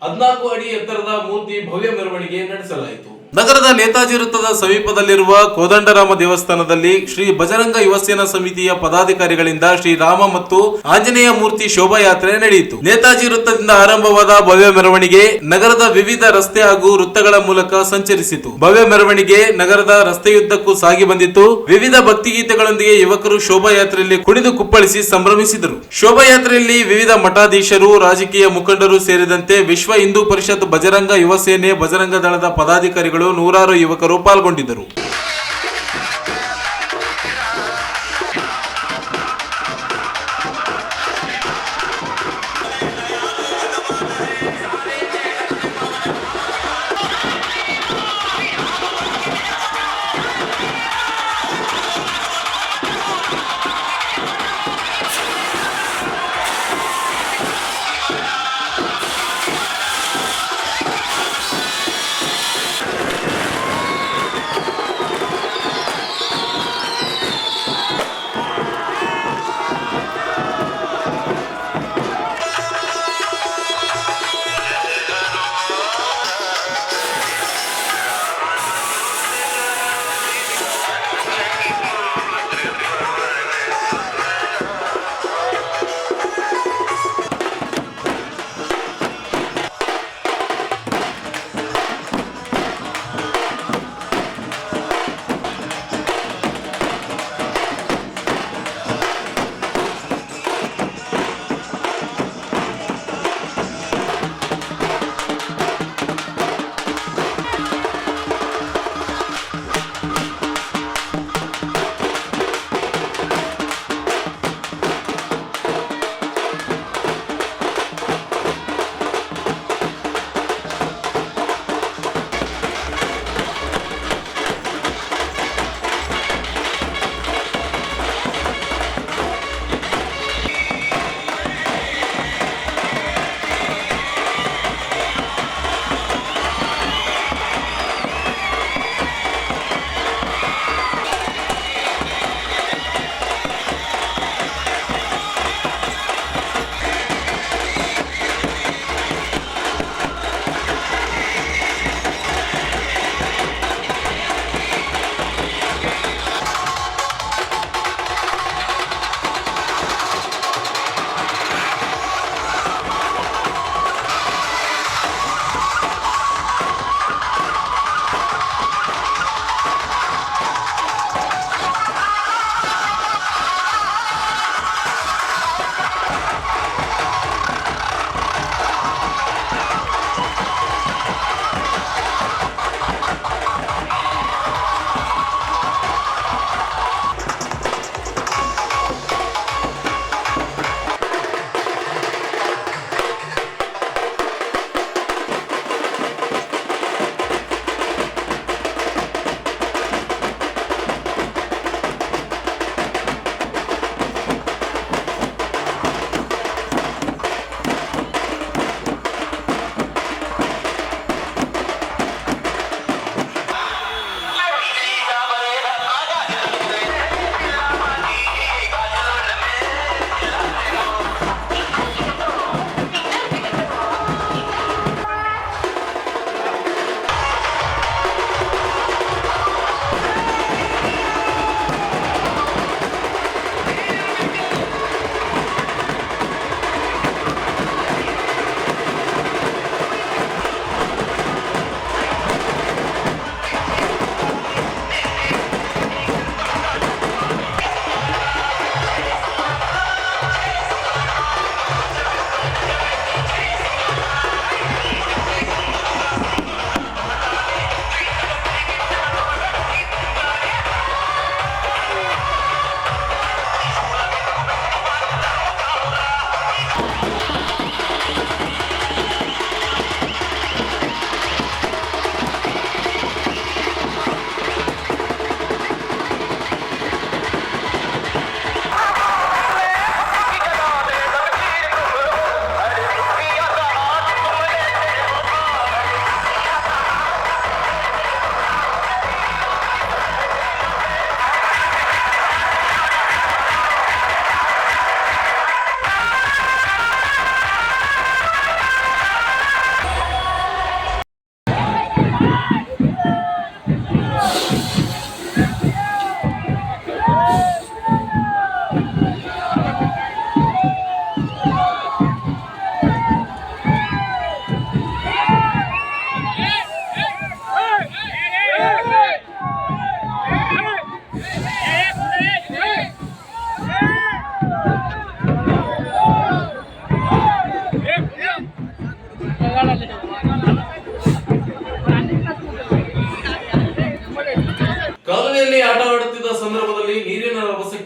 Speaker 1: 14 ಅಡಿ ಎತ್ತರದ ಮೂರ್ತಿ ಭವ್ಯ ಮೆರವಣಿಗೆ ನಡೆಸಲಾಯಿತು. ನಗರದ ನೇತಾಜಿ ವೃತ್ತದ ಸಮೀಪದಲ್ಲಿರುವ ಕೋದಂಡರಾಮ ದೇವಸ್ಥಾನದಲ್ಲಿ ಶ್ರೀ ಬಜರಂಗ ಯುವಸೇನಾ ಸಮಿತಿಯ ಪದಾಧಿಕಾರಿಗಳಿಂದ ಶ್ರೀರಾಮ ಮತ್ತು ಆಂಜನೇಯ ಮೂರ್ತಿ ಶೋಭಾಯಾತ್ರೆ ನಡೆಯಿತು. ನೇತಾಜಿ ವೃತ್ತದಿಂದ ಆರಂಭವಾದ ಭವ್ಯ ಮೆರವಣಿಗೆ ನಗರದ ವಿವಿಧ ರಸ್ತೆ ಹಾಗೂ ವೃತ್ತಗಳ ಮೂಲಕ ಸಂಚರಿಸಿತು. ಭವ್ಯ ಮೆರವಣಿಗೆ ನಗರದ ರಸ್ತೆಯುದ್ದಕ್ಕೂ ಸಾಗಿ ಬಂದಿತ್ತು. ವಿವಿಧ ಭಕ್ತಿಗೀತೆಗಳೊಂದಿಗೆ ಯುವಕರು ಶೋಭಾಯಾತ್ರೆಯಲ್ಲಿ ಕುಣಿದು ಕುಪ್ಪಳಿಸಿ ಸಂಭ್ರಮಿಸಿದರು. ಶೋಭಾಯಾತ್ರೆಯಲ್ಲಿ ವಿವಿಧ ಮಠಾಧೀಶರು, ರಾಜಕೀಯ ಮುಖಂಡರು ಸೇರಿದಂತೆ ವಿಶ್ವ ಹಿಂದೂ ಪರಿಷತ್, ಬಜರಂಗ ಯುವ ಸೇನೆ, ಬಜರಂಗ ದಳದ ಪದಾಧಿಕಾರಿಗಳು, ನೂರಾರು ಯುವಕರು ಪಾಲ್ಗೊಂಡಿದ್ದರು.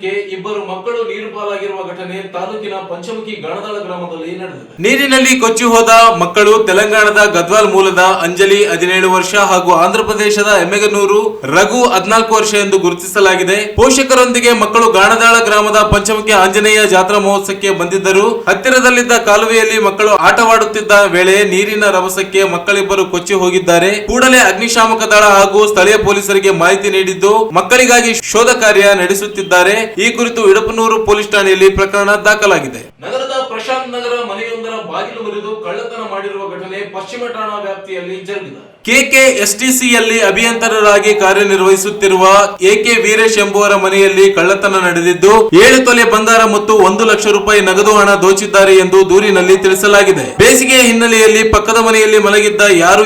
Speaker 1: ಪ್ರವೇಶಕ್ಕೆ ಇಬ್ಬರು ಮಕ್ಕಳು ನೀರು ಪಾಲಾಗಿರುವ ಘಟನೆ ತಾಲೂಕಿನ ಪಂಚಮುಖಿ ಗಾಣದಾಳ ಗ್ರಾಮದಲ್ಲಿ ನಡೆದಿದೆ. ನೀರಿನಲ್ಲಿ ಕೊಚ್ಚಿ ಹೋದ ಮಕ್ಕಳು ತೆಲಂಗಾಣದ ಗದ್ವಾಲ್ ಮೂಲದ ಅಂಜಲಿ 17 ವರ್ಷ ಹಾಗೂ ಆಂಧ್ರಪ್ರದೇಶದ ಎಮ್ಮೆಗನೂರು ರಘು 14 ವರ್ಷ ಎಂದು ಗುರುತಿಸಲಾಗಿದೆ. ಪೋಷಕರೊಂದಿಗೆ ಮಕ್ಕಳು ಗಾಣದಾಳ ಗ್ರಾಮದ ಪಂಚಮುಖಿ ಆಂಜನೇಯ ಜಾತ್ರಾ ಮಹೋತ್ಸವಕ್ಕೆ ಬಂದಿದ್ದರು. ಹತ್ತಿರದಲ್ಲಿದ್ದ ಕಾಲುವೆಯಲ್ಲಿ ಮಕ್ಕಳು ಆಟವಾಡುತ್ತಿದ್ದ ವೇಳೆ ನೀರಿನ ರಭಸಕ್ಕೆ ಮಕ್ಕಳಿಬ್ಬರು ಕೊಚ್ಚಿ ಹೋಗಿದ್ದಾರೆ. ಕೂಡಲೇ ಅಗ್ನಿಶಾಮಕ ದಳ ಹಾಗೂ ಸ್ಥಳೀಯ ಪೊಲೀಸರಿಗೆ ಮಾಹಿತಿ ನೀಡಿದ್ದು ಮಕ್ಕಳಿಗಾಗಿ ಶೋಧ ಕಾರ್ಯ ನಡೆಸುತ್ತಿದ್ದಾರೆ. ಈ ಕುರಿತು ಇಡಪನೂರು ಪೊಲೀಸ್ ಠಾಣೆಯಲ್ಲಿ ಪ್ರಕರಣ ದಾಖಲಾಗಿದೆ. ನಗರದ ಪ್ರಶಾಂತ್ ನಗರ ಮನೆಯೊಂದರ ಬಾಗಿಲು ಮುರಿದು ಕಳ್ಳತನ ಮಾಡಿರುವ ಘಟನೆ ಪಶ್ಚಿಮ ಠಾಣಾ ವ್ಯಾಪ್ತಿಯಲ್ಲಿ ಜರುಗಿದೆ. ಕೆಕೆಎಸ್ಟಿಸಿಯಲ್ಲಿ ಅಭಿಯಂತರರಾಗಿ ಕಾರ್ಯನಿರ್ವಹಿಸುತ್ತಿರುವ ಎಕೆ ವೀರೇಶ್ ಎಂಬುವರ ಮನೆಯಲ್ಲಿ ಕಳ್ಳತನ ನಡೆದಿದ್ದು 7 ತೊಲೆ ಬಂಗಾರ ಮತ್ತು 1 ಲಕ್ಷ ರೂಪಾಯಿ ನಗದು ಹಣ ದೋಚಿದ್ದಾರೆ ಎಂದು ದೂರಿನಲ್ಲಿ ತಿಳಿಸಲಾಗಿದೆ. ಬೇಸಿಗೆಯ ಹಿನ್ನೆಲೆಯಲ್ಲಿ ಪಕ್ಕದ ಮನೆಯಲ್ಲಿ ಮಲಗಿದ್ದ ಯಾರೂ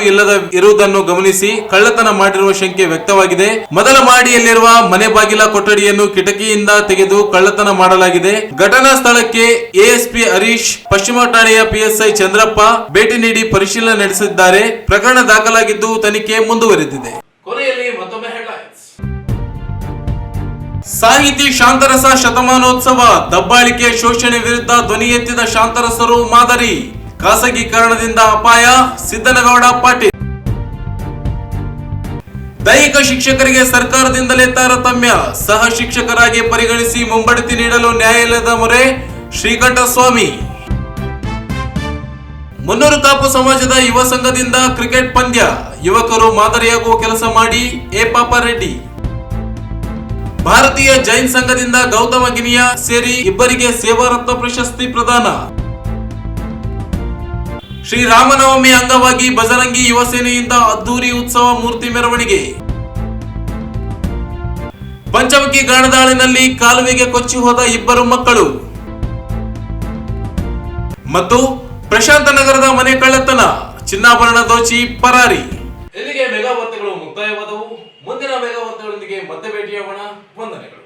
Speaker 1: ಇರುವುದನ್ನು ಗಮನಿಸಿ ಕಳ್ಳತನ ಮಾಡಿರುವ ಶಂಕೆ ವ್ಯಕ್ತವಾಗಿದೆ. ಮೊದಲ ಮಹಡಿಯಲ್ಲಿರುವ ಮನೆ ಬಾಗಿಲ ಕೊಠಡಿಯನ್ನು ಕಿಟಕಿಯಿಂದ ತೆಗೆದು ಕಳ್ಳತನ ಮಾಡಲಾಗಿದೆ. ಘಟನಾ ಸ್ಥಳಕ್ಕೆ ಎಎಸ್ಪಿ ಹರೀಶ್, ಪಶ್ಚಿಮ ಠಾಣೆಯ ಪಿಎಸ್ಐ ಚಂದ್ರಪ್ಪ ಭೇಟಿ ನೀಡಿ ಪರಿಶೀಲನೆ ನಡೆಸಿದ್ದಾರೆ. ಪ್ರಕರಣ ದಾಖಲಾಗಿದ್ದು ತನಿಖೆ ಮುಂದುವರೆದಿದೆ. ಕೊನೆಯಲ್ಲಿ ಮತ್ತೊಮ್ಮೆ ಹೆಡ್ಲೈನ್ಸ್. ಸಾಹಿತಿ ಶಾಂತರಸ ಶತಮಾನೋತ್ಸವ, ದಬ್ಬಾಳಿಕೆ ಶೋಷಣೆ ವಿರುದ್ಧ ಧ್ವನಿ ಎತ್ತಿದ ಶಾಂತರಸರು ಮಾದರಿ, ಖಾಸಗೀಕರಣದಿಂದ ಅಪಾಯ, ಸಿದ್ದನಗೌಡ ಪಾಟೀಲ್. ದೈಹಿಕ ಶಿಕ್ಷಕರಿಗೆ ಸರ್ಕಾರದಿಂದಲೇ ತಾರತಮ್ಯ, ಸಹ ಶಿಕ್ಷಕರಾಗಿ ಪರಿಗಣಿಸಿ ಮುಂಬಡ್ತಿ ನೀಡಲು ನ್ಯಾಯಾಲಯದ ಮೊರೆ, ಶ್ರೀಕಂಠಸ್ವಾಮಿ. ಮುನ್ನೂರು ಕಾಪು ಸಮಾಜದ ಯುವ ಸಂಘದಿಂದ ಕ್ರಿಕೆಟ್ ಪಂದ್ಯ, ಯುವಕರು ಮಾದರಿಯಾಗುವ ಕೆಲಸ ಮಾಡಿ, ಎ ಪಾಪಾರೆಡ್ಡಿ. ಭಾರತೀಯ ಜೈನ್ ಸಂಘದಿಂದ ಗೌತಮ ಗಿನಿಯಾ ಸೇರಿ ಇಬ್ಬರಿಗೆ ಸೇವಾರತ್ನ ಪ್ರಶಸ್ತಿ ಪ್ರದಾನ. ಶ್ರೀರಾಮನವಮಿ ಅಂಗವಾಗಿ ಬಜರಂಗಿ ಯುವ ಸೇನೆಯಿಂದ ಅದ್ದೂರಿ ಉತ್ಸವ ಮೂರ್ತಿ ಮೆರವಣಿಗೆ. ಪಂಚಮುಖಿ ಗಾಣದಾಳಿನಲ್ಲಿ ಕಾಲುವೆಗೆ ಕೊಚ್ಚಿ ಹೋದ ಇಬ್ಬರು ಮಕ್ಕಳು. ಮತ್ತು ಪ್ರಶಾಂತ ನಗರದ ಮನೆ ಕಳ್ಳತನ, ಚಿನ್ನಾಭರಣ ದೋಚಿ ಪರಾರಿ. ಇಲ್ಲಿಗೆ ಮೆಗಾ ವಾರ್ತೆಗಳು ಮುಕ್ತಾಯವಾದವು. ಮುಂದಿನ ಮೆಗಾ ವಾರ್ತೆಗಳೊಂದಿಗೆ ಮತ್ತೆ ಭೇಟಿಯಾಗೋಣ. ವಂದನೆಗಳು.